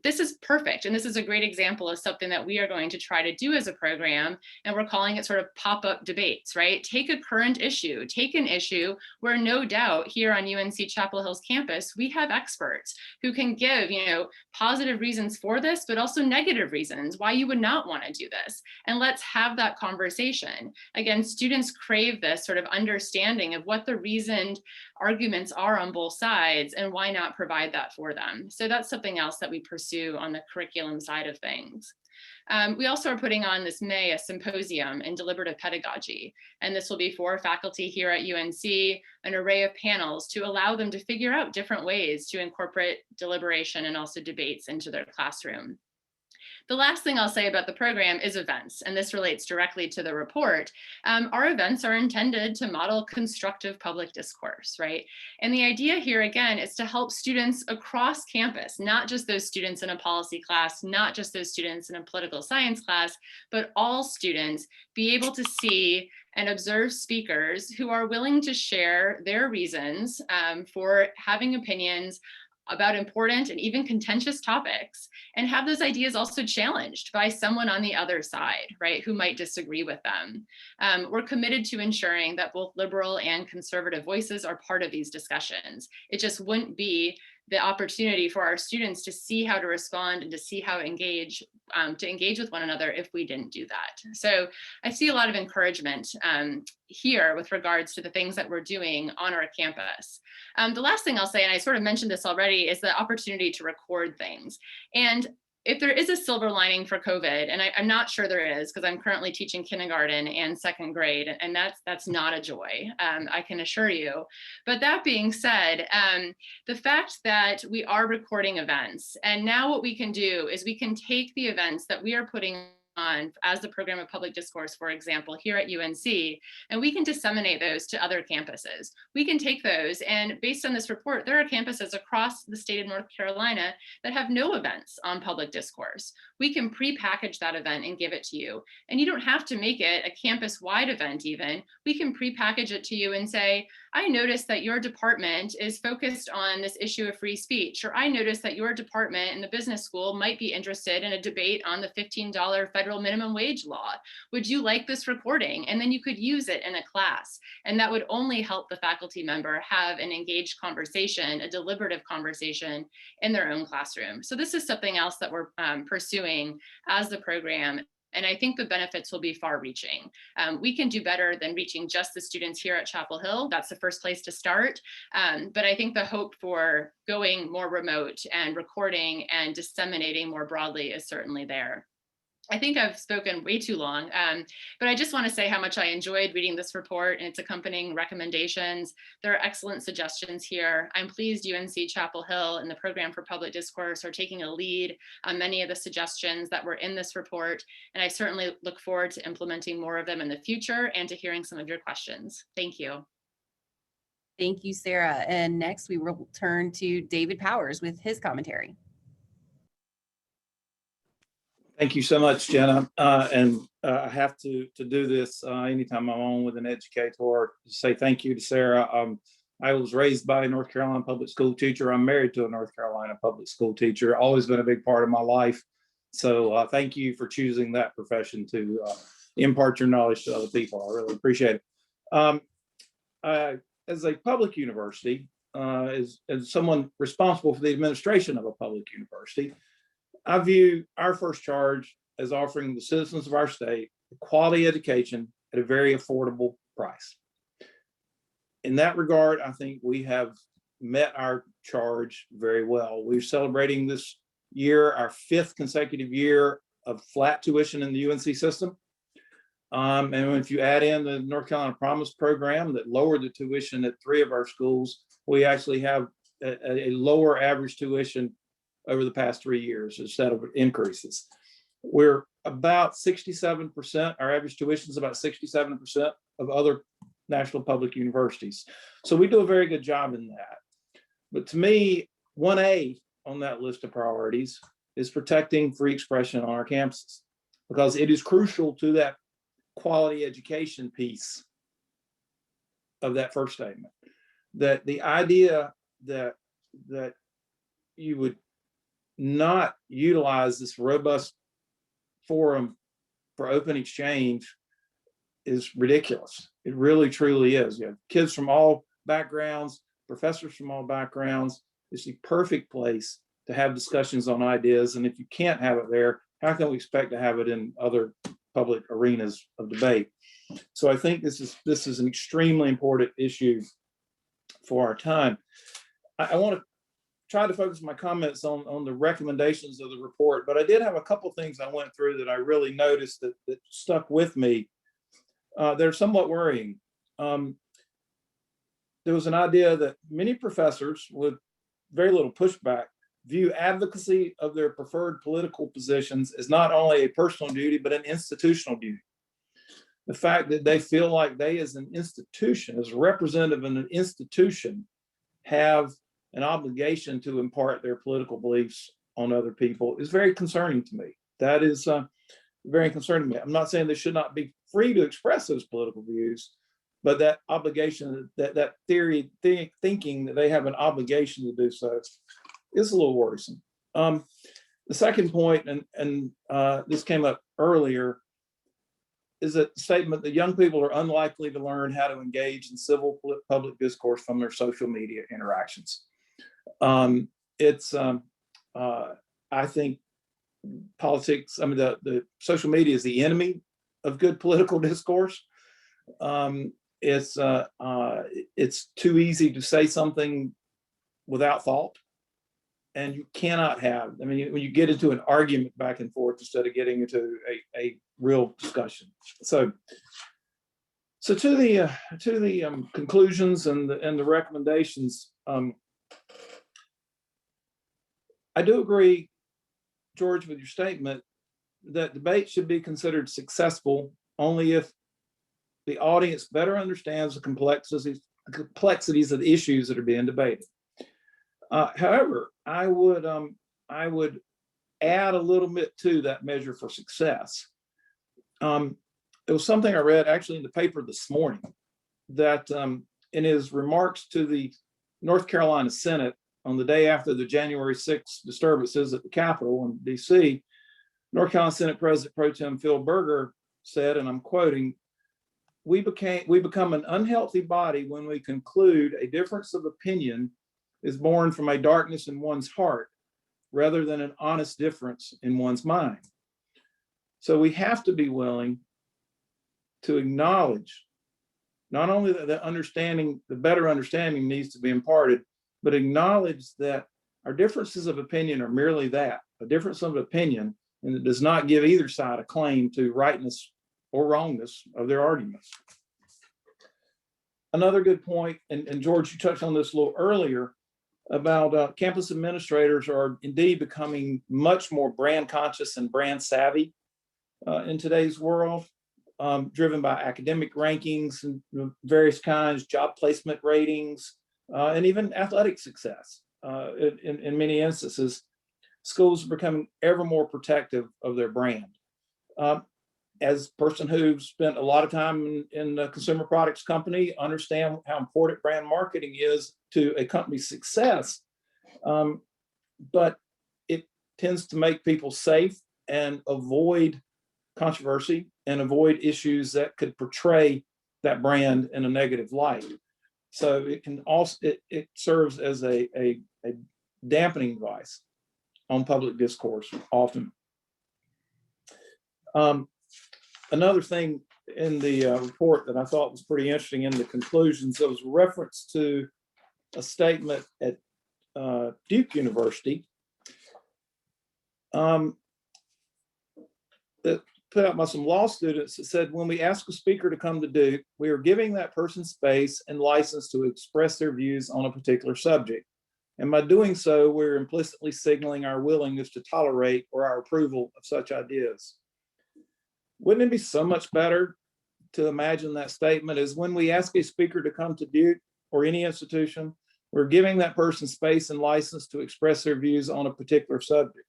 This is perfect, and this is a great example of something that we are going to try to do as a program, and we're calling it sort of pop-up debates, right? Take a current issue, take an issue where no doubt here on UNC-Chapel Hill's campus, we have experts who can give, positive reasons for this, but also negative reasons why you would not want to do this. And let's have that conversation. Again, students crave this sort of understanding of what the reasoned arguments are on both sides and why not provide that for them. So that's something else that we pursue on the curriculum side of things. We also are putting on this May a symposium in deliberative pedagogy, and this will be for faculty here at UNC, an array of panels to allow them to figure out different ways to incorporate deliberation and also debates into their classroom. The last thing I'll say about the program is events, and this relates directly to the report. Our events are intended to model constructive public discourse, right? And the idea here, again, is to help students across campus, not just those students in a policy class, not just those students in a political science class, but all students be able to see and observe speakers who are willing to share their reasons for having opinions about important and even contentious topics, and have those ideas also challenged by someone on the other side, right, who might disagree with them. We're committed to ensuring that both liberal and conservative voices are part of these discussions. It just wouldn't be the opportunity for our students to see how to respond and to see how to engage with one another if we didn't do that. So I see a lot of encouragement here with regards to the things that we're doing on our campus. The last thing I'll say, and I sort of mentioned this already, is the opportunity to record things. And if there is a silver lining for COVID, and I'm not sure there is, because I'm currently teaching kindergarten and second grade, and that's not a joy, I can assure you. But that being said, the fact that we are recording events, and now what we can do is we can take the events that we are putting on as the program of public discourse, for example, here at UNC, and we can disseminate those to other campuses. We can take those, and based on this report, there are campuses across the state of North Carolina that have no events on public discourse. We can pre-package that event and give it to you. And you don't have to make it a campus-wide event even. We can pre-package it to you and say, I noticed that your department is focused on this issue of free speech, or I noticed that your department in the business school might be interested in a debate on the $15 federal minimum wage law. Would you like this recording? And then you could use it in a class. And that would only help the faculty member have an engaged conversation, a deliberative conversation in their own classroom. So this is something else that we're pursuing as the program. And I think the benefits will be far reaching. We can do better than reaching just the students here at Chapel Hill. That's the first place to start. But I think the hope for going more remote and recording and disseminating more broadly is certainly there. I think I've spoken way too long, but I just want to say how much I enjoyed reading this report and its accompanying recommendations. There are excellent suggestions here. I'm pleased UNC-Chapel Hill and the Program for Public Discourse are taking a lead on many of the suggestions that were in this report, and I certainly look forward to implementing more of them in the future and to hearing some of your questions. Thank you. Thank you, Sarah. And next we will turn to David Powers with his commentary. Thank you so much, Jenna. I have to do this anytime I'm on with an educator, to say thank you to Sarah. I was raised by a North Carolina public school teacher. I'm married to a North Carolina public school teacher, always been a big part of my life. So thank you for choosing that profession to impart your knowledge to other people. I really appreciate it. As a public university, as someone responsible for the administration of a public university, I view our first charge as offering the citizens of our state a quality education at a very affordable price. In that regard, I think we have met our charge very well. We're celebrating this year our 5th consecutive year of flat tuition in the UNC system. And if you add in the North Carolina Promise program that lowered the tuition at 3 of our schools, we actually have a lower average tuition over the past 3 years instead of increases. We're about 67%, our average tuition is about 67% of other national public universities. So we do a very good job in that. But to me, 1A on that list of priorities is protecting free expression on our campuses, because it is crucial to that quality education piece of that first statement. That the idea that you would not utilize this robust forum for open exchange is ridiculous. It really, truly is. You have kids from all backgrounds, professors from all backgrounds. It's the perfect place to have discussions on ideas. And if you can't have it there, how can we expect to have it in other public arenas of debate? So I think this is an extremely important issue for our time. I want to try to focus my comments on the recommendations of the report, but I did have a couple things I went through that I really noticed that stuck with me. They're somewhat worrying. There was an idea that many professors with very little pushback view advocacy of their preferred political positions as not only a personal duty, but an institutional duty. The fact that they feel like they as an institution, as a representative of an institution, have an obligation to impart their political beliefs on other people is very concerning to me. That is very concerning to me. I'm not saying they should not be free to express those political views, but that obligation, that thinking that they have an obligation to do so is a little worrisome. The second point, and this came up earlier, is a statement that young people are unlikely to learn how to engage in civil public discourse from their social media interactions. I think politics, the social media is the enemy of good political discourse. It's too easy to say something without thought, and you cannot have, when you get into an argument back and forth instead of getting into a real discussion. So to the conclusions and the recommendations, I do agree, George, with your statement that debate should be considered successful only if the audience better understands the complexities of the issues that are being debated. However, I would add a little bit to that measure for success. It was something I read actually in the paper this morning that in his remarks to the North Carolina Senate on the day after the January 6th disturbances at the Capitol in DC, North Carolina Senate President Pro Tem Phil Berger said, and I'm quoting, we become an unhealthy body when we conclude a difference of opinion is born from a darkness in one's heart rather than an honest difference in one's mind. So we have to be willing to acknowledge not only that the better understanding needs to be imparted, but acknowledge that our differences of opinion are merely that, a difference of opinion, and it does not give either side a claim to rightness or wrongness of their arguments. Another good point, and George, you touched on this a little earlier, about campus administrators are indeed becoming much more brand conscious and brand savvy in today's world, driven by academic rankings and various kinds, job placement ratings, and even athletic success. In many instances, schools are becoming ever more protective of their brand. As a person who's spent a lot of time in a consumer products company, understand how important brand marketing is to a company's success. But it tends to make people safe and avoid controversy and avoid issues that could portray that brand in a negative light. So it can also, it serves as a dampening device on public discourse often. Another thing in the report that I thought was pretty interesting in the conclusions, there was reference to a statement at Duke University that put out by some law students that said, when we ask a speaker to come to Duke, we are giving that person space and license to express their views on a particular subject. And by doing so, we're implicitly signaling our willingness to tolerate or our approval of such ideas. Wouldn't it be so much better to imagine that statement as when we ask a speaker to come to Duke or any institution, we're giving that person space and license to express their views on a particular subject.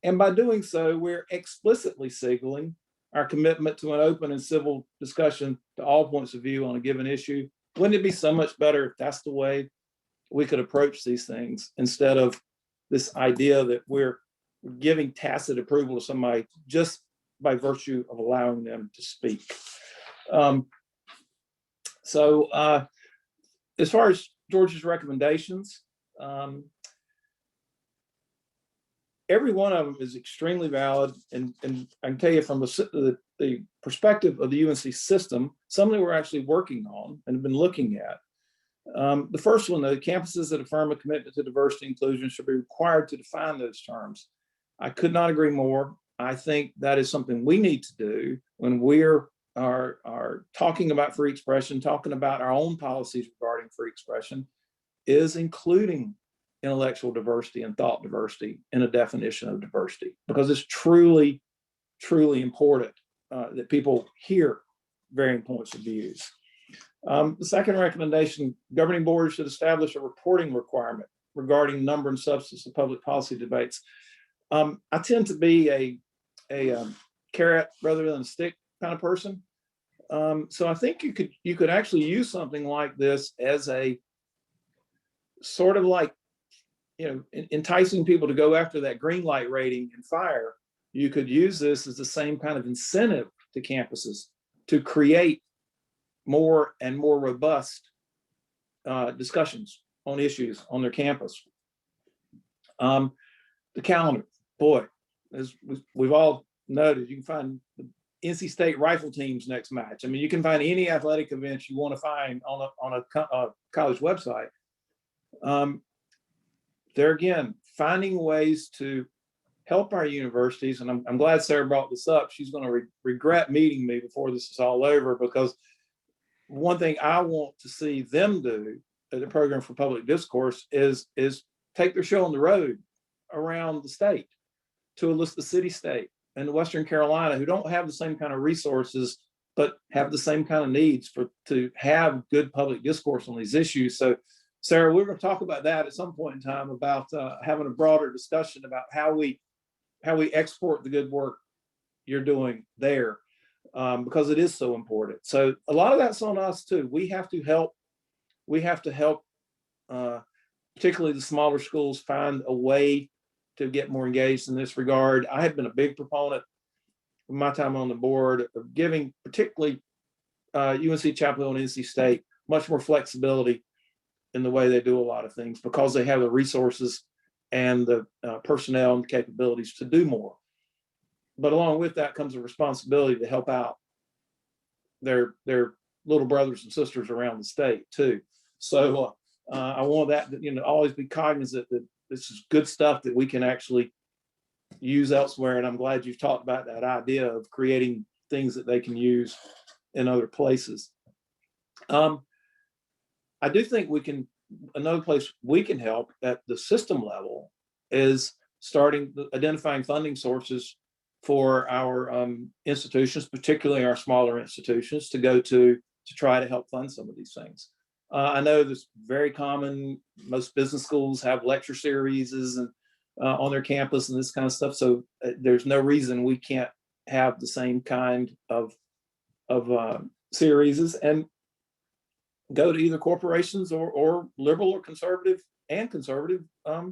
And by doing so, we're explicitly signaling our commitment to an open and civil discussion to all points of view on a given issue. Wouldn't it be so much better if that's the way we could approach these things, instead of this idea that we're giving tacit approval to somebody just by virtue of allowing them to speak. As far as George's recommendations, every one of them is extremely valid, and I can tell you from the perspective of the UNC system, something we're actually working on and have been looking at. The first one, the campuses that affirm a commitment to diversity and inclusion should be required to define those terms. I could not agree more. I think that is something we need to do when we're talking about free expression, talking about our own policies regarding free expression, is including intellectual diversity and thought diversity in a definition of diversity, because it's truly, truly important that people hear varying points of views. The second recommendation, governing boards should establish a reporting requirement regarding number and substance of public policy debates. I tend to be a carrot rather than a stick kind of person. So I think you could actually use something like this as a sort of like, enticing people to go after that green light rating and fire. You could use this as the same kind of incentive to campuses to create more and more robust discussions on issues on their campus. The calendar, boy, as we've all noted, you can find the NC State rifle team's next match. I mean, you can find any athletic events you want to find on a college website. There again, finding ways to help our universities, and I'm glad Sarah brought this up. She's going to regret meeting me before this is all over, because one thing I want to see them do at the Program for Public Discourse is take their show on the road around the state to enlist the city-state and the Western Carolina, who don't have the same kind of resources, but have the same kind of needs to have good public discourse on these issues. So Sarah, we're going to talk about that at some point in time, about having a broader discussion about how we export the good work you're doing there, because it is so important. So a lot of that's on us too. We have to help we have to help, particularly the smaller schools, find a way to get more engaged in this regard. I have been a big proponent of my time on the board of giving particularly UNC-Chapel and NC State much more flexibility in the way they do a lot of things, because they have the resources and the personnel and capabilities to do more. But along with that comes a responsibility to help out their little brothers and sisters around the state too. So I want that to, always be cognizant that this is good stuff that we can actually use elsewhere. And I'm glad you've talked about that idea of creating things that they can use in other places. I do think another place we can help at the system level is identifying funding sources for our institutions, particularly our smaller institutions, to go to try to help fund some of these things. I know this very common. Most business schools have lecture series and on their campus and this kind of stuff. So there's no reason we can't have the same kind of series and go to either corporations or liberal or conservative nonprofit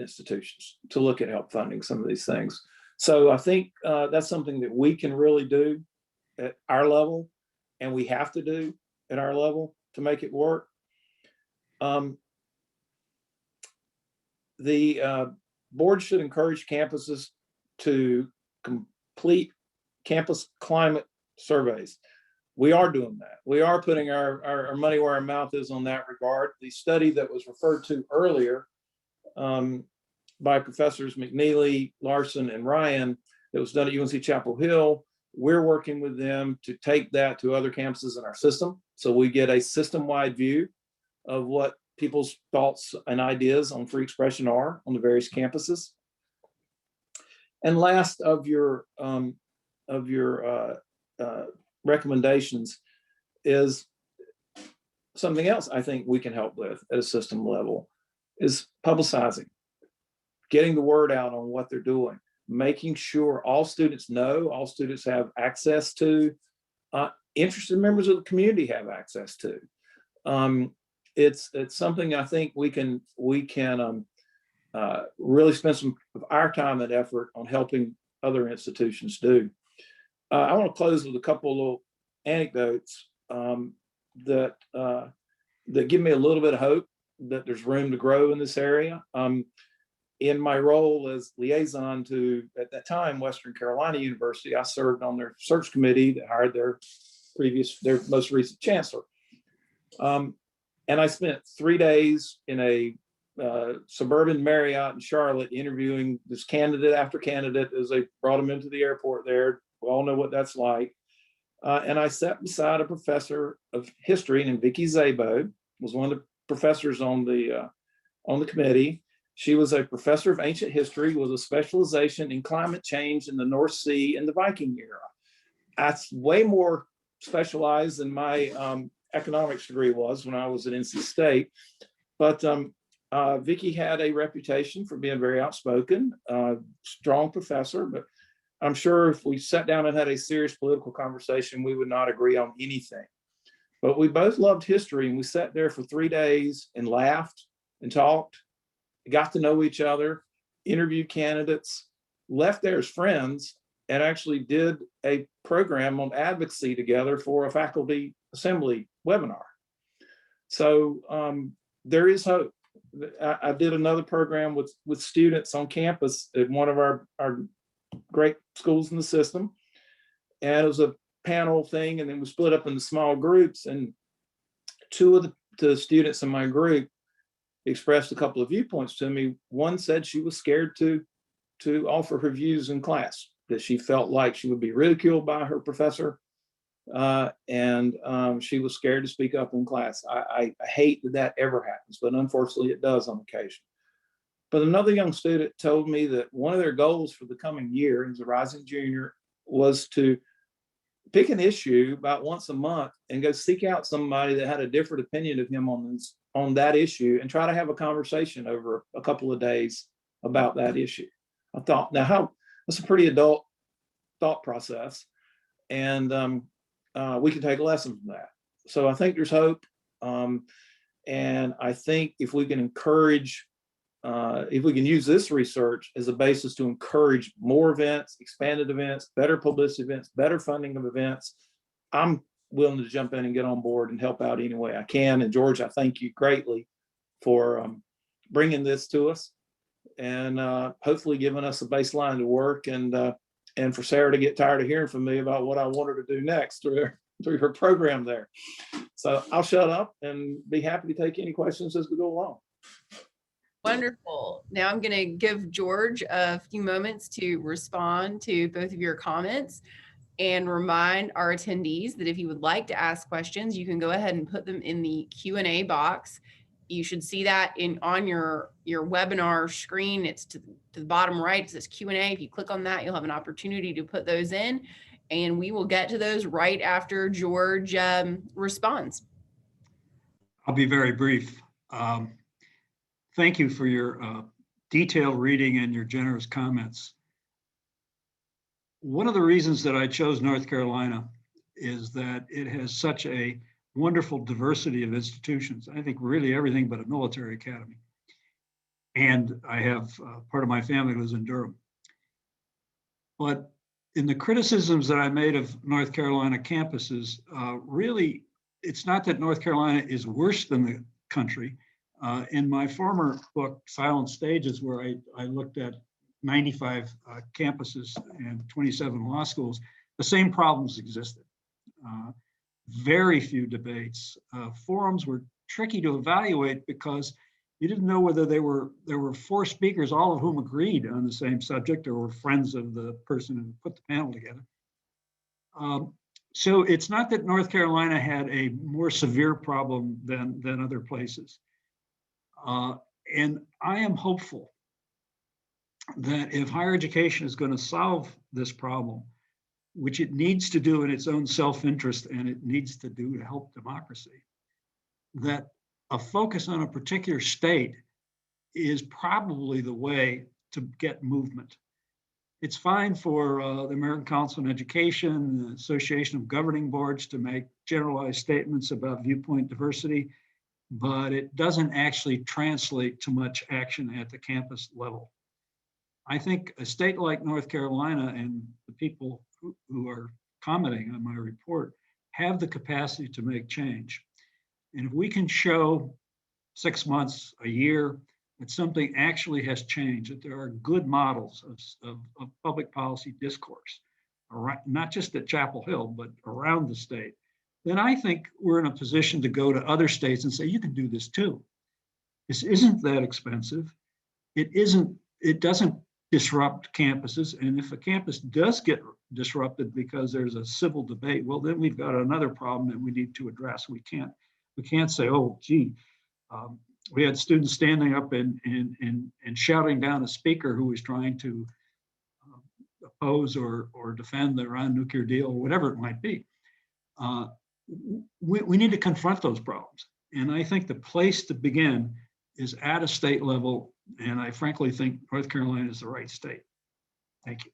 institutions to look at help funding some of these things. So I think that's something that we can really do at our level, and we have to do at our level to make it work. The board should encourage campuses to complete campus climate surveys. We are doing that. We are putting our money where our mouth is on that regard. The study that was referred to earlier by Professors McNeely, Larson, and Ryan that was done at UNC-Chapel Hill, we're working with them to take that to other campuses in our system. So we get a system-wide view of what people's thoughts and ideas on free expression are on the various campuses. And last of your recommendations is something else I think we can help with at a system level is publicizing, getting the word out on what they're doing, making sure all students know, all students have access to, interested members of the community have access to. It's something I think we can really spend some of our time and effort on helping other institutions do. I want to close with a couple of little anecdotes that give me a little bit of hope that there's room to grow in this area. In my role as liaison to, at that time, Western Carolina University, I served on their search committee that hired their most recent chancellor. And I spent 3 days in a suburban Marriott in Charlotte interviewing this candidate after candidate as they brought him into the airport there. We all know what that's like. And I sat beside a professor of history named Vicki Szabo, was one of the professors on the committee. She was a professor of ancient history with a specialization in climate change in the North Sea in the Viking era. That's way more specialized than my economics degree was when I was at NC State. But Vicki had a reputation for being very outspoken, strong professor, but I'm sure if we sat down and had a serious political conversation, we would not agree on anything. But we both loved history, and we sat there for 3 days and laughed and talked, got to know each other, interviewed candidates, left there as friends, and actually did a program on advocacy together for a faculty assembly webinar. So there is hope. I did another program with students on campus at one of our great schools in the system. And it was a panel thing, and then we split up into small groups, and two of the students in my group expressed a couple of viewpoints to me. One said she was scared to offer her views in class, that she felt like she would be ridiculed by her professor, and she was scared to speak up in class. I hate that ever happens, but unfortunately it does on occasion. But another young student told me that one of their goals for the coming year, as a rising junior, was to pick an issue about once a month and go seek out somebody that had a different opinion of him on that issue and try to have a conversation over a couple of days about that issue. I thought, now that's a pretty adult thought process, and we can take a lesson from that. So I think there's hope. And I think if we can encourage, if we can use this research as a basis to encourage more events, expanded events, better publicity events, better funding of events, I'm willing to jump in and get on board and help out any way I can. And George, I thank you greatly for bringing this to us and hopefully giving us a baseline to work, and for Sarah to get tired of hearing from me about what I want her to do next through her program there. So I'll shut up and be happy to take any questions as we go along. Wonderful. Now I'm going to give George a few moments to respond to both of your comments and remind our attendees that if you would like to ask questions, you can go ahead and put them in the Q&A box. You should see that on your webinar screen. It's to the bottom right. It says Q&A. If you click on that, you'll have an opportunity to put those in, and we will get to those right after George responds. I'll be very brief. Thank you for your detailed reading and your generous comments. One of the reasons that I chose North Carolina is that it has such a wonderful diversity of institutions. I think really everything but a military academy. And I have part of my family lives in Durham. But in the criticisms that I made of North Carolina campuses, really, it's not that North Carolina is worse than the country. In my former book, Silent Stages, where I looked at 95 campuses and 27 law schools, the same problems existed. Very few debates. Forums were tricky to evaluate because you didn't know whether there were four speakers, all of whom agreed on the same subject or were friends of the person who put the panel together. So it's not that North Carolina had a more severe problem than other places. And I am hopeful that if higher education is going to solve this problem, which it needs to do in its own self-interest and it needs to do to help democracy, that a focus on a particular state is probably the way to get movement. It's fine for the American Council on Education, the Association of Governing Boards to make generalized statements about viewpoint diversity, but it doesn't actually translate to much action at the campus level. I think a state like North Carolina and the people who are commenting on my report have the capacity to make change. And if we can show 6 months, a year, that something actually has changed, that there are good models of public policy discourse, not just at Chapel Hill, but around the state, then I think we're in a position to go to other states and say, you can do this too. This isn't that expensive. It doesn't disrupt campuses. And if a campus does get disrupted because there's a civil debate, well, then we've got another problem that we need to address. We can't say, oh, gee, we had students standing up and shouting down a speaker who was trying to oppose or defend the Iran nuclear deal or whatever it might be. We need to confront those problems. And I think the place to begin is at a state level. And I frankly think North Carolina is the right state. Thank you.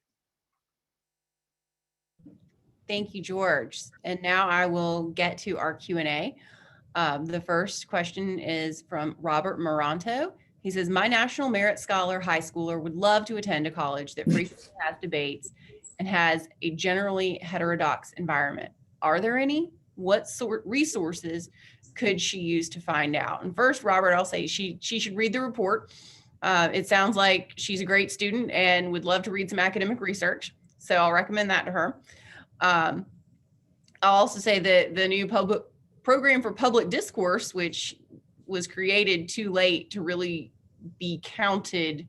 Thank you, George. And now I will get to our Q&A. The first question is from Robert Moranto. He says, my National Merit Scholar high schooler would love to attend a college that frequently has debates and has a generally heterodox environment. Are there any? What sort resources could she use to find out? And first, Robert, I'll say she should read the report. It sounds like she's a great student and would love to read some academic research. So I'll recommend that to her. I'll also say that the new public program for public discourse, which was created too late to really be counted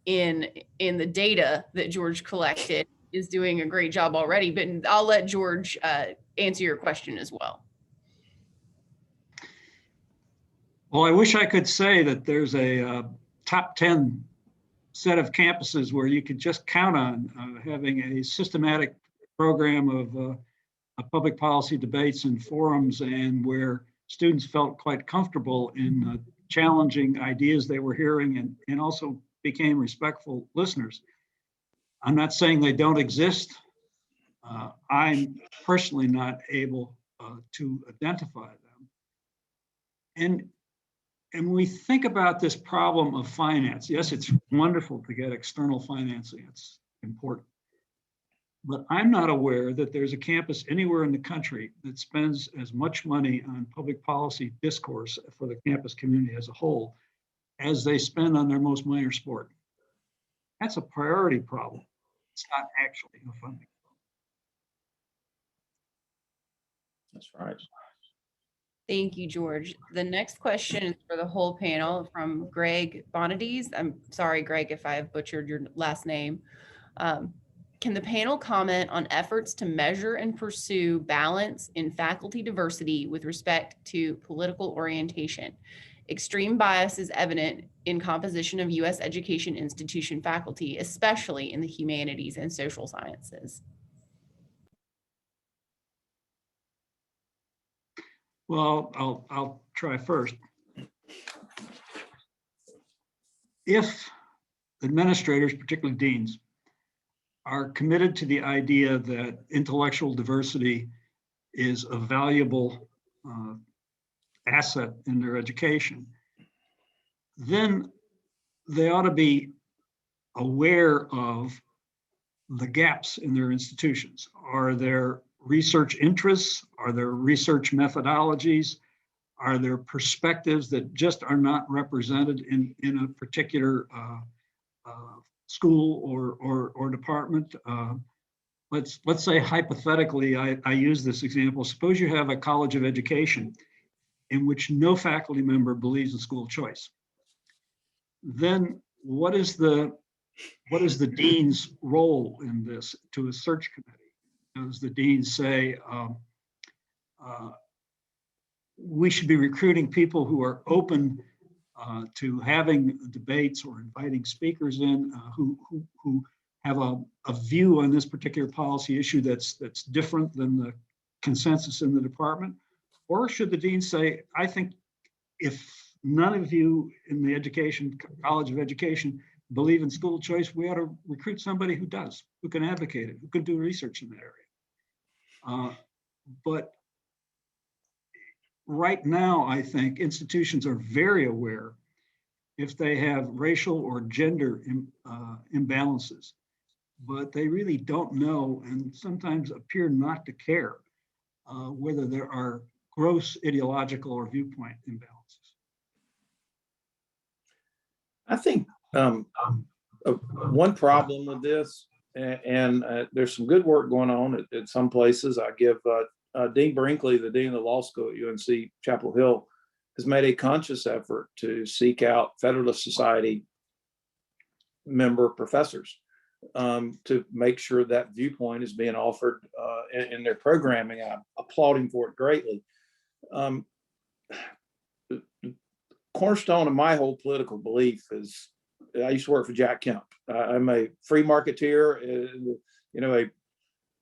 in the data that George collected, is doing a great job already. But I'll let George answer your question as well. Well, I wish I could say that there's a top 10 set of campuses where you could just count on having a systematic program of public policy debates and forums, and where students felt quite comfortable in challenging ideas they were hearing and also became respectful listeners. I'm not saying they don't exist. I'm personally not able to identify them. And when we think about this problem of finance, yes, it's wonderful to get external financing. It's important. But I'm not aware that there's a campus anywhere in the country that spends as much money on public policy discourse for the campus community as a whole as they spend on their most minor sport. That's a priority problem. It's not actually a funding. That's right. Thank you, George. The next question is for the whole panel from Greg Bonadies. I'm sorry, Greg, if I have butchered your last name. Can the panel comment on efforts to measure and pursue balance in faculty diversity with respect to political orientation? Extreme bias is evident in composition of U.S. education institution faculty, especially in the humanities and social sciences. Well, I'll try first. If administrators, particularly deans, are committed to the idea that intellectual diversity is a valuable asset in their education, then they ought to be aware of the gaps in their institutions. Are there research interests? Are there research methodologies? Are there perspectives that just are not represented in a particular school or department? Let's say hypothetically, I use this example. Suppose you have a college of education in which no faculty member believes in school choice. Then what is the dean's role in this to a search committee? Does the dean say we should be recruiting people who are open to having debates or inviting speakers in who have a view on this particular policy issue that's different than the consensus in the department? Or should the dean say, I think if none of you in the College of Education believe in school choice, we ought to recruit somebody who does, who can advocate it, who can do research in that area. But right now, I think institutions are very aware if they have racial or gender imbalances, but they really don't know and sometimes appear not to care whether there are gross ideological or viewpoint imbalances. I think one problem with this, and there's some good work going on at some places. I give Dean Brinkley, the dean of the law school at UNC-Chapel Hill, has made a conscious effort to seek out Federalist Society member professors to make sure that viewpoint is being offered in their programming. I applaud him for it greatly. The cornerstone of my whole political belief is, I used to work for Jack Kemp. I'm a free marketeer. A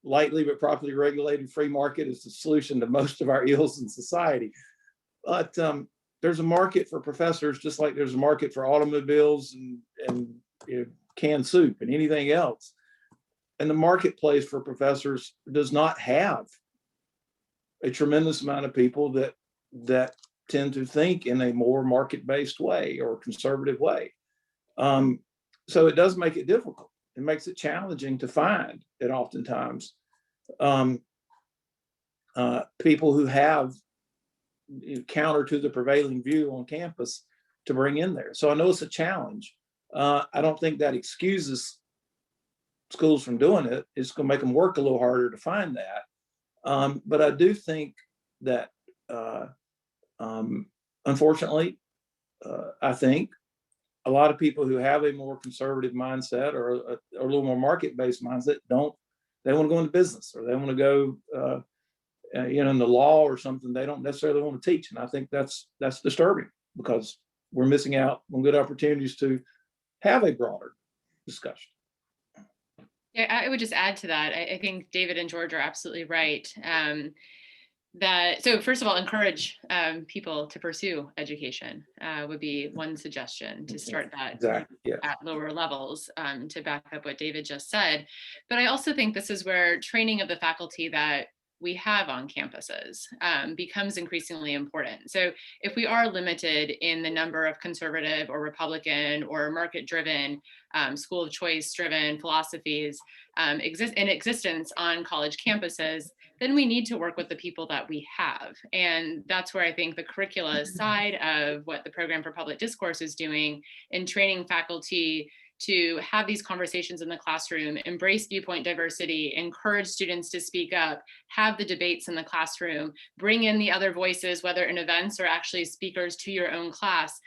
lightly but properly regulated free market is the solution to most of our ills in society. But there's a market for professors, just like there's a market for automobiles and canned soup and anything else. And the marketplace for professors does not have a tremendous amount of people that tend to think in a more market-based way or conservative way. So it does make it difficult. It makes it challenging to find it oftentimes. People who have counter to the prevailing view on campus to bring in there. So I know it's a challenge. I don't think that excuses schools from doing it. It's going to make them work a little harder to find that. But I do think that, unfortunately, I think a lot of people who have a more conservative mindset or a little more market-based mindset they want to go into business, or they want to go in the law or something. They don't necessarily want to teach. And I think that's disturbing, because we're missing out on good opportunities to have a broader discussion. Yeah, I would just add to that. I think David and George are absolutely right. So first of all, encourage people to pursue education would be one suggestion, to start that exactly. Yes. At lower levels, to back up what David just said. But I also think this is where training of the faculty that we have on campuses becomes increasingly important. So if we are limited in the number of conservative or Republican or market-driven, school of choice-driven philosophies in existence on college campuses, then we need to work with the people that we have. And that's where I think the curricula side of what the Program for Public Discourse is doing in training faculty to have these conversations in the classroom, embrace viewpoint diversity, encourage students to speak up, have the debates in the classroom, bring in the other voices, whether in events or actually speakers to your own class,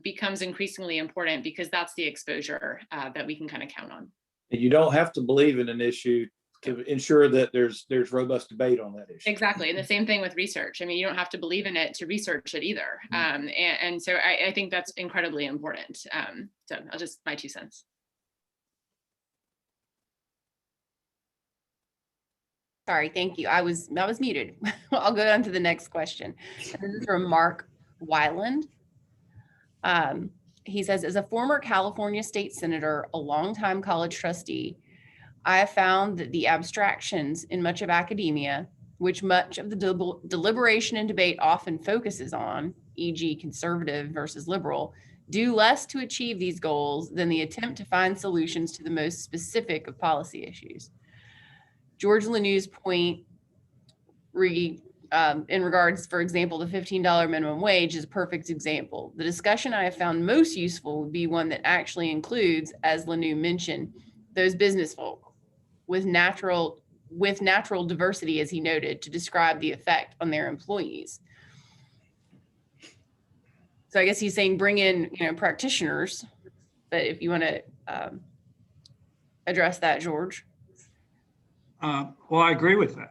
becomes increasingly important, because that's the exposure that we can kind of count on. You don't have to believe in an issue to ensure that there's robust debate on that issue. Exactly. And the same thing with research. I mean, you don't have to believe in it to research it either. And so I think that's incredibly important. So I'll just, my 2 cents. Sorry, thank you. I was muted. I'll go on to the next question. And this is from Mark Weiland. He says, as a former California state senator, a longtime college trustee, I have found that the abstractions in much of academia, which much of the deliberation and debate often focuses on, e.g. conservative versus liberal, do less to achieve these goals than the attempt to find solutions to the most specific of policy issues. George Lanoue's point in regards, for example, the $15 minimum wage is a perfect example. The discussion I have found most useful would be one that actually includes, as Lanoue mentioned, those business folk with natural diversity, as he noted, to describe the effect on their employees. So I guess he's saying bring in, practitioners, but if you want to address that, George. Well, I agree with that.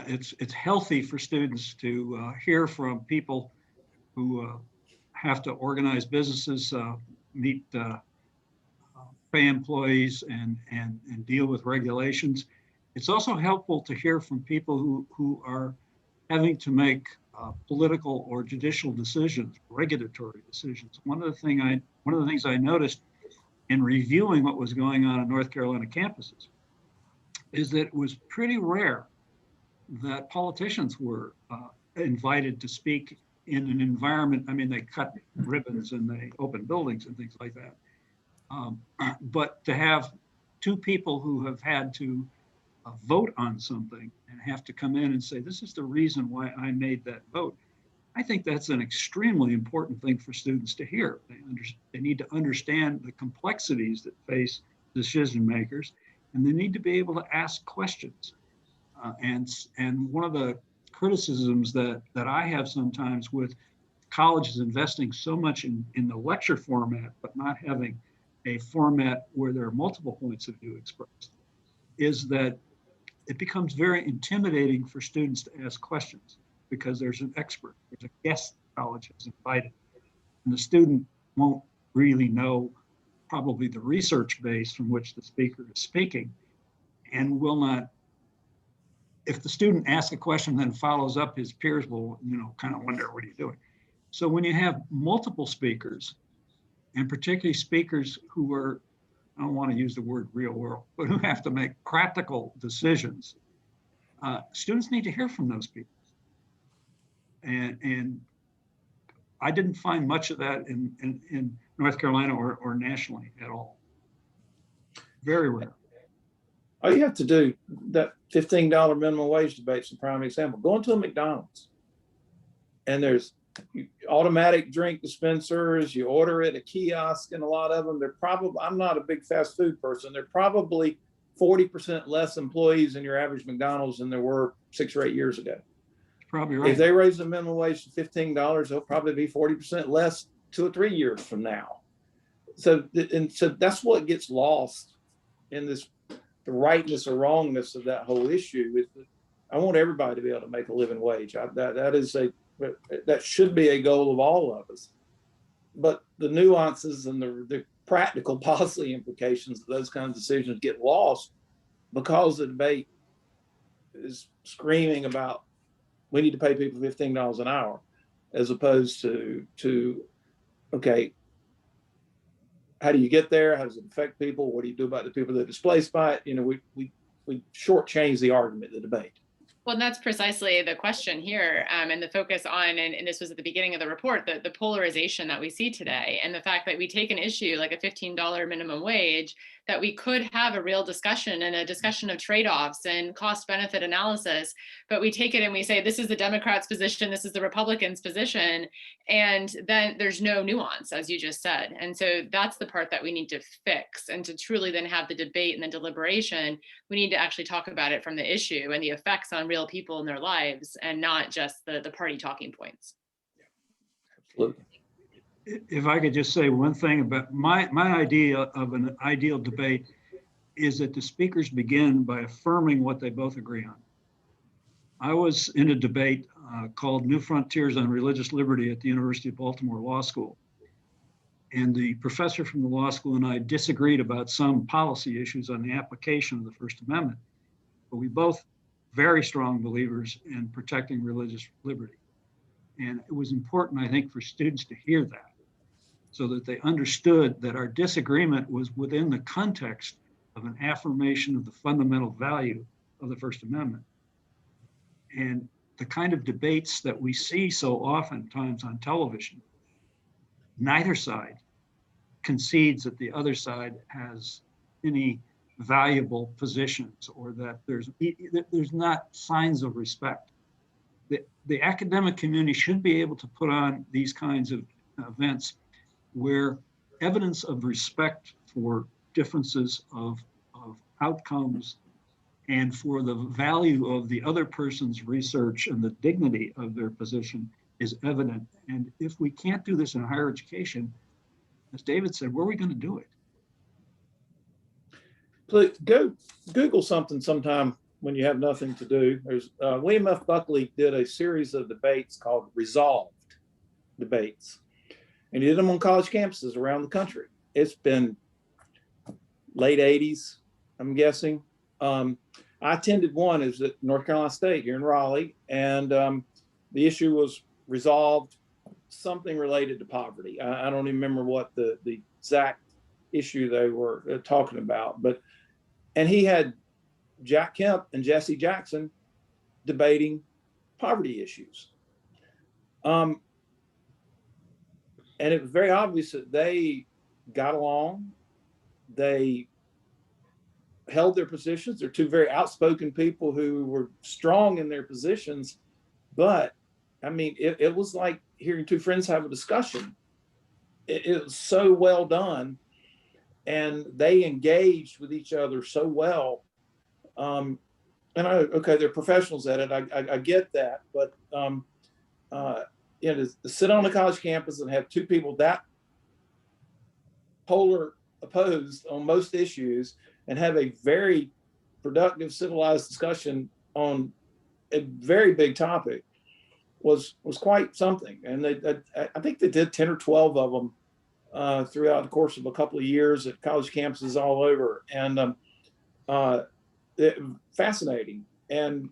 It's healthy for students to hear from people who have to organize businesses, meet pay employees, and deal with regulations. It's also helpful to hear from people who are having to make political or judicial decisions, regulatory decisions. One of the things I noticed in reviewing what was going on in North Carolina campuses is that it was pretty rare that politicians were invited to speak in an environment. I mean, they cut ribbons and they open buildings and things like that. But to have two people who have had to vote on something and have to come in and say, this is the reason why I made that vote. I think that's an extremely important thing for students to hear. They need to understand the complexities that face decision makers, and they need to be able to ask questions. And one of the criticisms that I have sometimes with colleges investing so much in the lecture format, but not having a format where there are multiple points of view expressed, is that it becomes very intimidating for students to ask questions because there's an expert, there's a guest the college has invited, and the student won't really know probably the research base from which the speaker is speaking, and will not. If the student asks a question then follows up, his peers will, kind of wonder, what are you doing? So when you have multiple speakers, and particularly speakers who are, I don't want to use the word real world, but who have to make practical decisions, students need to hear from those people. And I didn't find much of that in North Carolina or nationally at all. Very rare. All you have to do, that $15 minimum wage debate's a prime example. Go into a McDonald's and there's automatic drink dispensers, you order at a kiosk, and a lot of them, I'm not a big fast food person, they're probably 40% less employees in your average McDonald's than there were 6 or 8 years ago. Probably right. If they raise the minimum wage to $15, they'll probably be 40% less 2 or 3 years from now. So that's what gets lost in this, the rightness or wrongness of that whole issue. I want everybody to be able to make a living wage. That should be a goal of all of us. But the nuances and the practical policy implications of those kinds of decisions get lost because the debate is screaming about we need to pay people $15 an hour, as opposed to okay, how do you get there? How does it affect people? What do you do about the people that are displaced by it? We shortchange the argument, the debate. Well, and that's precisely the question here, and the focus on, and this was at the beginning of the report, the polarization that we see today, and the fact that we take an issue like a $15 minimum wage, that we could have a real discussion and a discussion of trade-offs and cost-benefit analysis, but we take it and we say, this is the Democrats' position, this is the Republicans' position, and then there's no nuance, as you just said. And so that's the part that we need to fix, and to truly then have the debate and the deliberation, we need to actually talk about it from the issue and the effects on real people in their lives, and not just the party talking points. Absolutely. If I could just say one thing about my idea of an ideal debate is that the speakers begin by affirming what they both agree on. I was in a debate called New Frontiers on Religious Liberty at the University of Baltimore Law School. And the professor from the law school and I disagreed about some policy issues on the application of the First Amendment, but we both very strong believers in protecting religious liberty. And it was important, I think, for students to hear that, so that they understood that our disagreement was within the context of an affirmation of the fundamental value of the First Amendment. And the kind of debates that we see so oftentimes on television, neither side concedes that the other side has any valuable positions, or that there's not signs of respect. The academic community should be able to put on these kinds of events where evidence of respect for differences of outcomes and for the value of the other person's research and the dignity of their position is evident. And if we can't do this in higher education, as David said, where are we going to do it? Please go Google something sometime when you have nothing to do. There's William F. Buckley did a series of debates called Resolved Debates, and he did them on college campuses around the country. It's been late 80s, I'm guessing. I attended one. It was at North Carolina State here in Raleigh, and the issue was resolved something related to poverty. I don't even remember what the exact issue they were talking about, and he had Jack Kemp and Jesse Jackson debating poverty issues. And it was very obvious that they got along. They held their positions. They're two very outspoken people who were strong in their positions. But I mean, it was like hearing two friends have a discussion. It was so well done. And they engaged with each other so well. And okay, they're professionals at it. I get that. But to sit on a college campus and have two people that polar opposed on most issues and have a very productive, civilized discussion on a very big topic was quite something. And I think they did 10 or 12 of them throughout the course of a couple of years at college campuses all over. And fascinating. And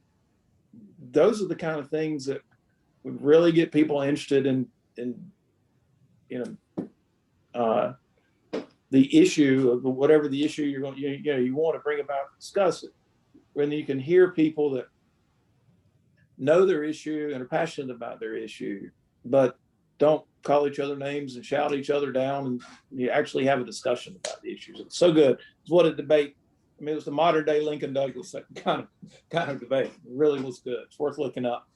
those are the kind of things that would really get people interested in the issue of whatever the issue you want to bring about and discuss it. When you can hear people that know their issue and are passionate about their issue, but don't call each other names and shout each other down, and you actually have a discussion about the issues. It's so good. It's what a debate. I mean, it was the modern day Lincoln Douglas kind of debate. It really was good. It's worth looking up.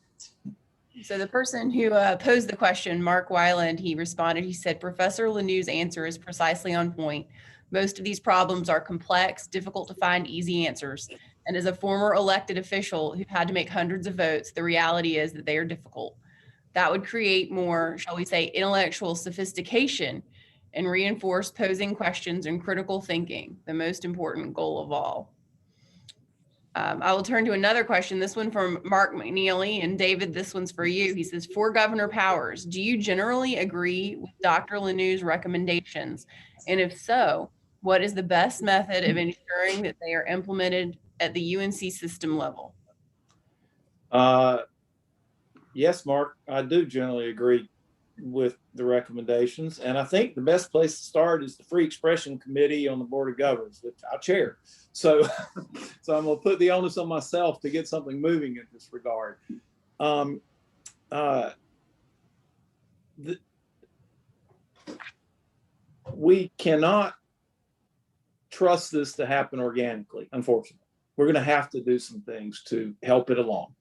So the person who posed the question, Mark Weiland, he responded, he said, Professor Lanoue's answer is precisely on point. Most of these problems are complex, difficult to find easy answers. And as a former elected official who had to make hundreds of votes, the reality is that they are difficult. That would create more, shall we say, intellectual sophistication and reinforce posing questions and critical thinking, the most important goal of all. I will turn to another question, this one from Mark McNeely. And David, this one's for you. He says, for Governor Powers, do you generally agree with Dr. Lanoue's recommendations? And if so, what is the best method of ensuring that they are implemented at the UNC system level? Yes, Mark, I do generally agree with the recommendations. And I think the best place to start is the Free Expression Committee on the Board of Governors, which I chair. So, so I'm going to put the onus on myself to get something moving in this regard. We cannot trust this to happen organically, unfortunately. We're going to have to do some things to help it along.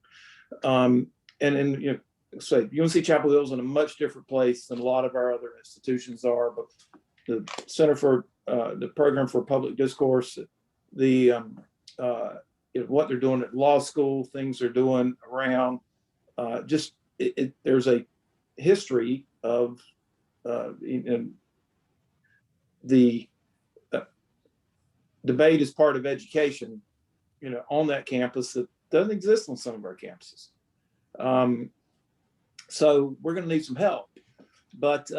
And you know, say UNC-Chapel Hill is in a much different place than a lot of our other institutions are, but the Center for the Program for Public Discourse, the what they're doing at law school, things they're doing around, there's a history of the debate as part of education, you know, on that campus that doesn't exist on some of our campuses. So we're going to need some help, but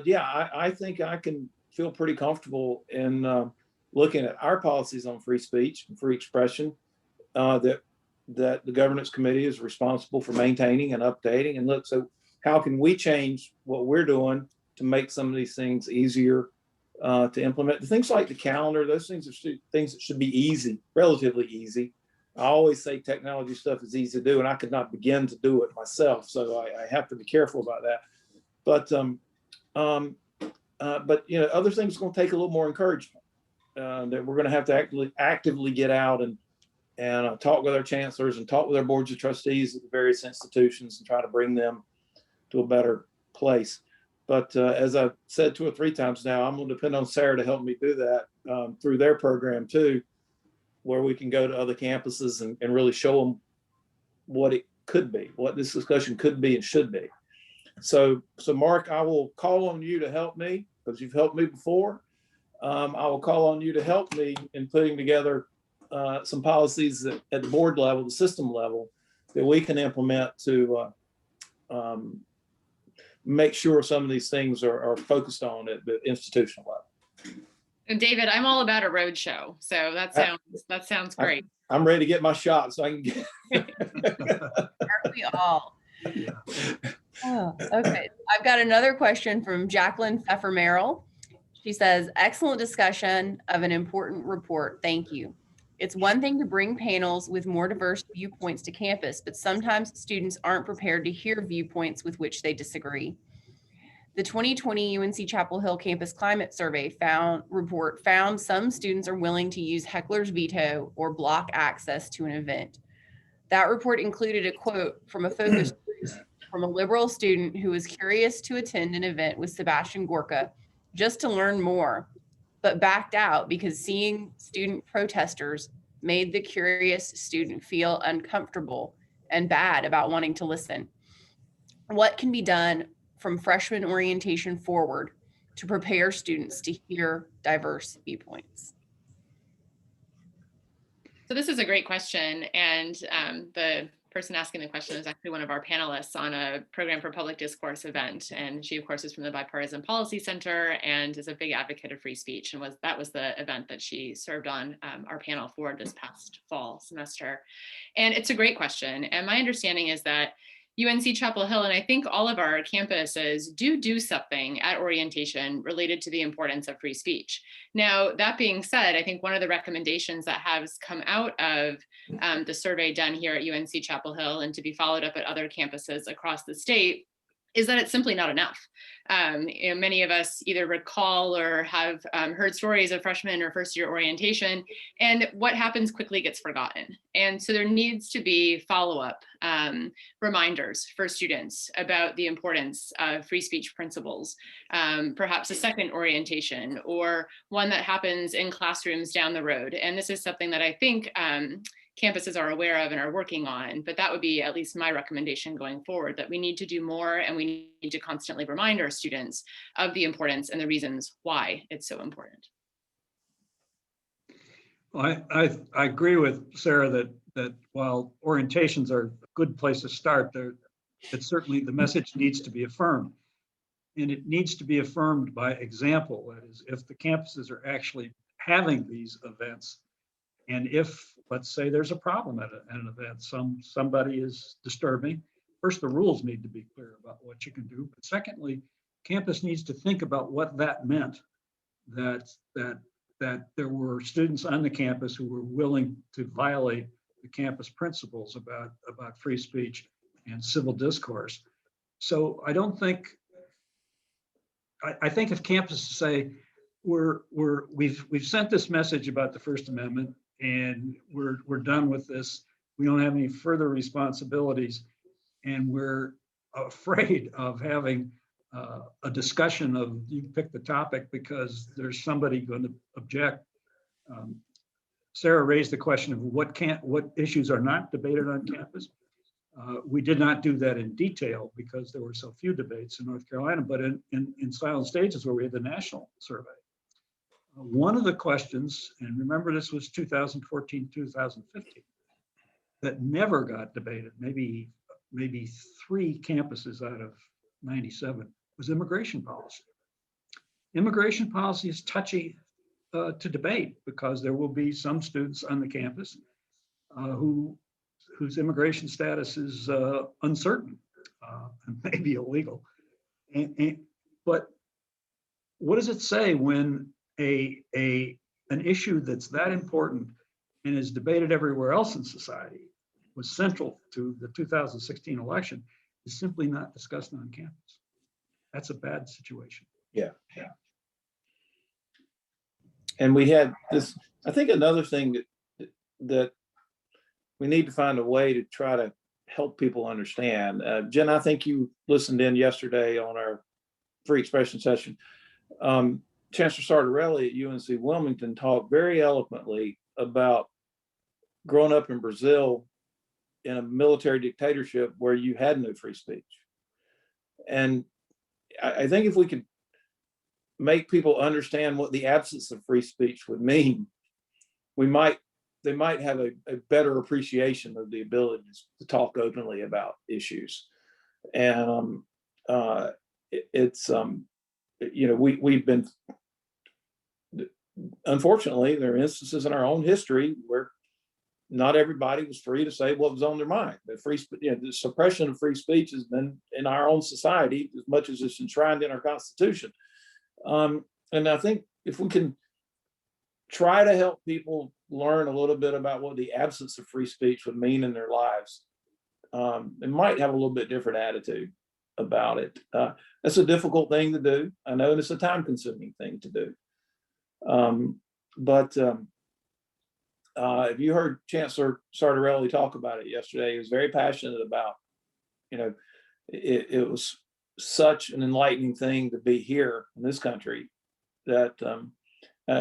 yeah, I think I can feel pretty comfortable in looking at our policies on free speech and free expression, that the governance committee is responsible for maintaining and updating. And look, so how can we change what we're doing to make some of these things easier to implement? The things like the calendar, those things are things that should be easy, relatively easy. I always say technology stuff is easy to do, and I could not begin to do it myself, so I have to be careful about that. But you know, other things are going to take a little more encouragement. That we're going to have to actively get out and talk with our chancellors and talk with our boards of trustees at the various institutions and try to bring them to a better place. But as I've said 2 or 3 times now, I'm going to depend on Sarah to help me do that through their program too, where we can go to other campuses and really show them what it could be, what this discussion could be and should be. So Mark, I will call on you to help me because you've helped me before. I will call on you to help me in putting together some policies that, at the board level, the system level, that we can implement to make sure some of these things are focused on at the institutional level. And David, I'm all about a road show, so that sounds great. I'm ready to get my shot so I can get. Aren't we all? Oh, okay. I've got another question from Jacqueline Pfeffer Merrill. She says, excellent discussion of an important report. Thank you. It's one thing to bring panels with more diverse viewpoints to campus, but sometimes students aren't prepared to hear viewpoints with which they disagree. The 2020 UNC-Chapel Hill Campus Climate Survey report found some students are willing to use heckler's veto or block access to an event. That report included a quote from a focus group from a liberal student who was curious to attend an event with Sebastian Gorka just to learn more, but backed out because seeing student protesters made the curious student feel uncomfortable and bad about wanting to listen. What can be done from freshman orientation forward to prepare students to hear diverse viewpoints? So this is a great question, and the person asking the question is actually one of our panelists on a Program for Public Discourse event, and she of course is from the Bipartisan Policy Center and is a big advocate of free speech, and that was the event that she served on our panel for this past fall semester. And it's a great question, and my understanding is that UNC-Chapel Hill, and I think all of our campuses do something at orientation related to the importance of free speech. Now, that being said, I think one of the recommendations that has come out of the survey done here at UNC-Chapel Hill and to be followed up at other campuses across the state is that it's simply not enough. You know, many of us either recall or have heard stories of freshman or first year orientation, and what happens quickly gets forgotten. And so there needs to be follow-up reminders for students about the importance of free speech principles, perhaps a second orientation or one that happens in classrooms down the road. And this is something that I think campuses are aware of and are working on, but that would be at least my recommendation going forward, that we need to do more and we need to constantly remind our students of the importance and the reasons why it's so important. Well, I agree with Sarah that while orientations are a good place to start, it's certainly the message needs to be affirmed. And it needs to be affirmed by example. That is, if the campuses are actually having these events, and if, let's say, there's a problem at an event, somebody is disturbing, first, the rules need to be clear about what you can do. But secondly, campus needs to think about what that meant, that there were students on the campus who were willing to violate the campus principles about free speech and civil discourse. So I don't think, I think if campuses say, we've sent this message about the First Amendment and we're done with this, we don't have any further responsibilities, and we're afraid of having a discussion of, you pick the topic because there's somebody going to object. Sarah raised the question of what issues are not debated on campus. We did not do that in detail because there were so few debates in North Carolina, but in Silent Stages, where we had the national survey, one of the questions, and remember this was 2014, 2015, that never got debated, maybe 3 campuses out of 97, was immigration policy. Immigration policy is touchy to debate because there will be some students on the campus whose immigration status is uncertain and maybe illegal. But what does it say when an issue that's that important and is debated everywhere else in society, was central to the 2016 election, is simply not discussed on campus? That's a bad situation. Yeah. And we had this, I think another thing that we need to find a way to try to help people understand. Jen, I think you listened in yesterday on our free expression session. Chancellor Sartorelli at UNC Wilmington talked very eloquently about growing up in Brazil in a military dictatorship where you had no free speech. And I think if we could make people understand what the absence of free speech would mean, they might have a better appreciation of the ability to talk openly about issues. And we've been, unfortunately, there are instances in our own history where not everybody was free to say what was on their mind. The suppression of free speech has been in our own society as much as it's enshrined in our Constitution. And I think if we can try to help people learn a little bit about what the absence of free speech would mean in their lives, it might have a little bit different attitude about it. That's a difficult thing to do. I know, and it's a time-consuming thing to do. If you heard Chancellor Sartorelli talk about it yesterday, he was very passionate about, it was such an enlightening thing to be here in this country, that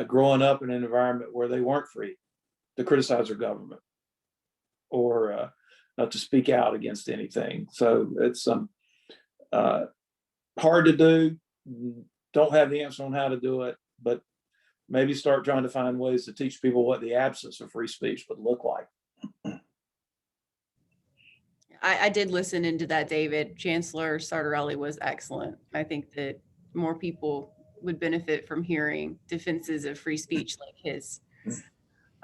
growing up in an environment where they weren't free to criticize their government or to speak out against anything. So it's hard to do, don't have the answer on how to do it, but maybe start trying to find ways to teach people what the absence of free speech would look like. I did listen into that, David. Chancellor Sartorelli was excellent. I think that more people would benefit from hearing defenses of free speech like his.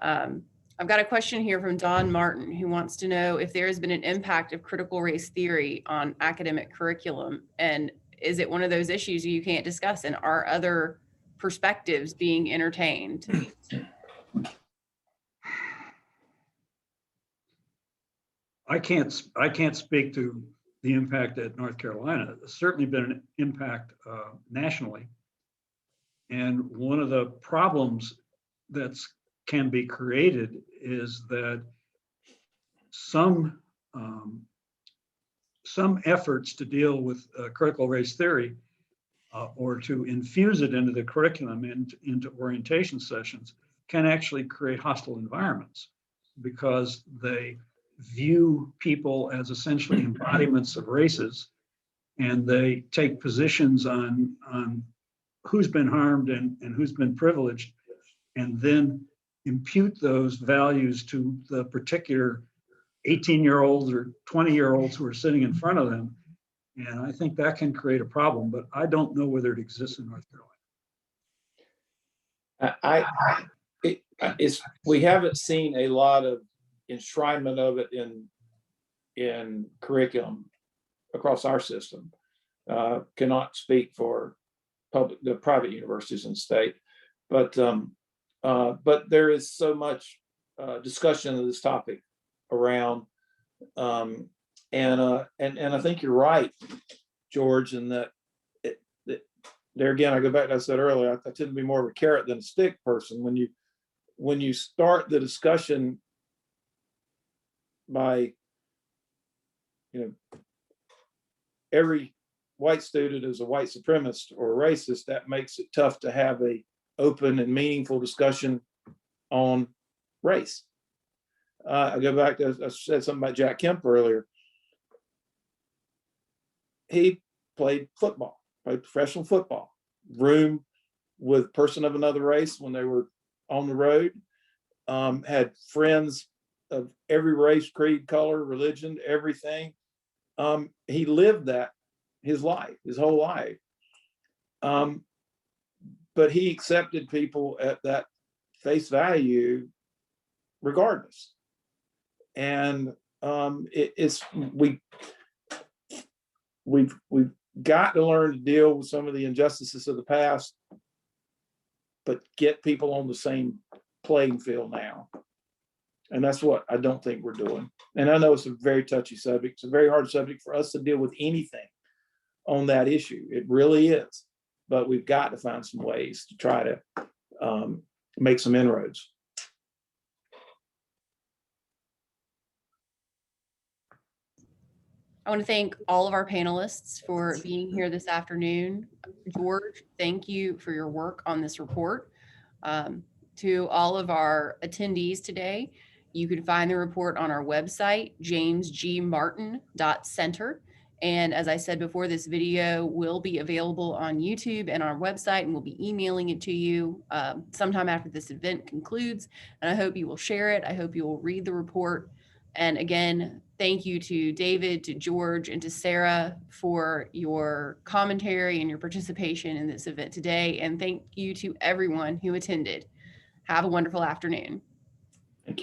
I've got a question here from Don Martin, who wants to know if there has been an impact of critical race theory on academic curriculum, and is it one of those issues you can't discuss, and are other perspectives being entertained? I can't speak to the impact at North Carolina. There's certainly been an impact nationally. And one of the problems that can be created is that some efforts to deal with critical race theory or to infuse it into the curriculum and into orientation sessions can actually create hostile environments, because they view people as essentially embodiments of races, and they take positions on who's been harmed and who's been privileged, and then impute those values to the particular 18-year-olds or 20-year-olds who are sitting in front of them. And I think that can create a problem, but I don't know whether it exists in North Carolina. We haven't seen a lot of enshrinement of it in curriculum across our system. Cannot speak for the private universities in the state, but there is so much discussion of this topic around, and I think you're right, George, in that there again, I go back to what I said earlier, I tend to be more of a carrot than a stick person. When you start the discussion by, every white student is a white supremacist or a racist, that makes it tough to have a open and meaningful discussion on race. I go back to, I said something about Jack Kemp earlier. He played professional football, roomed with a person of another race when they were on the road, had friends of every race, creed, color, religion, everything. He lived that his whole life. But he accepted people at that face value regardless. And we've got to learn to deal with some of the injustices of the past, but get people on the same playing field now. And that's what I don't think we're doing. And I know it's a very touchy subject. It's a very hard subject for us to deal with anything on that issue. It really is. But we've got to find some ways to try to make some inroads. I want to thank all of our panelists for being here this afternoon. George, thank you for your work on this report. To all of our attendees today, you can find the report on our website, jamesgmartin.center. And as I said before, this video will be available on YouTube and our website, and we'll be emailing it to you sometime after this event concludes. And I hope you will share it. I hope you will read the report. And again, thank you to David, to George, and to Sarah for your commentary and your participation in this event today. And thank you to everyone who attended. Have a wonderful afternoon.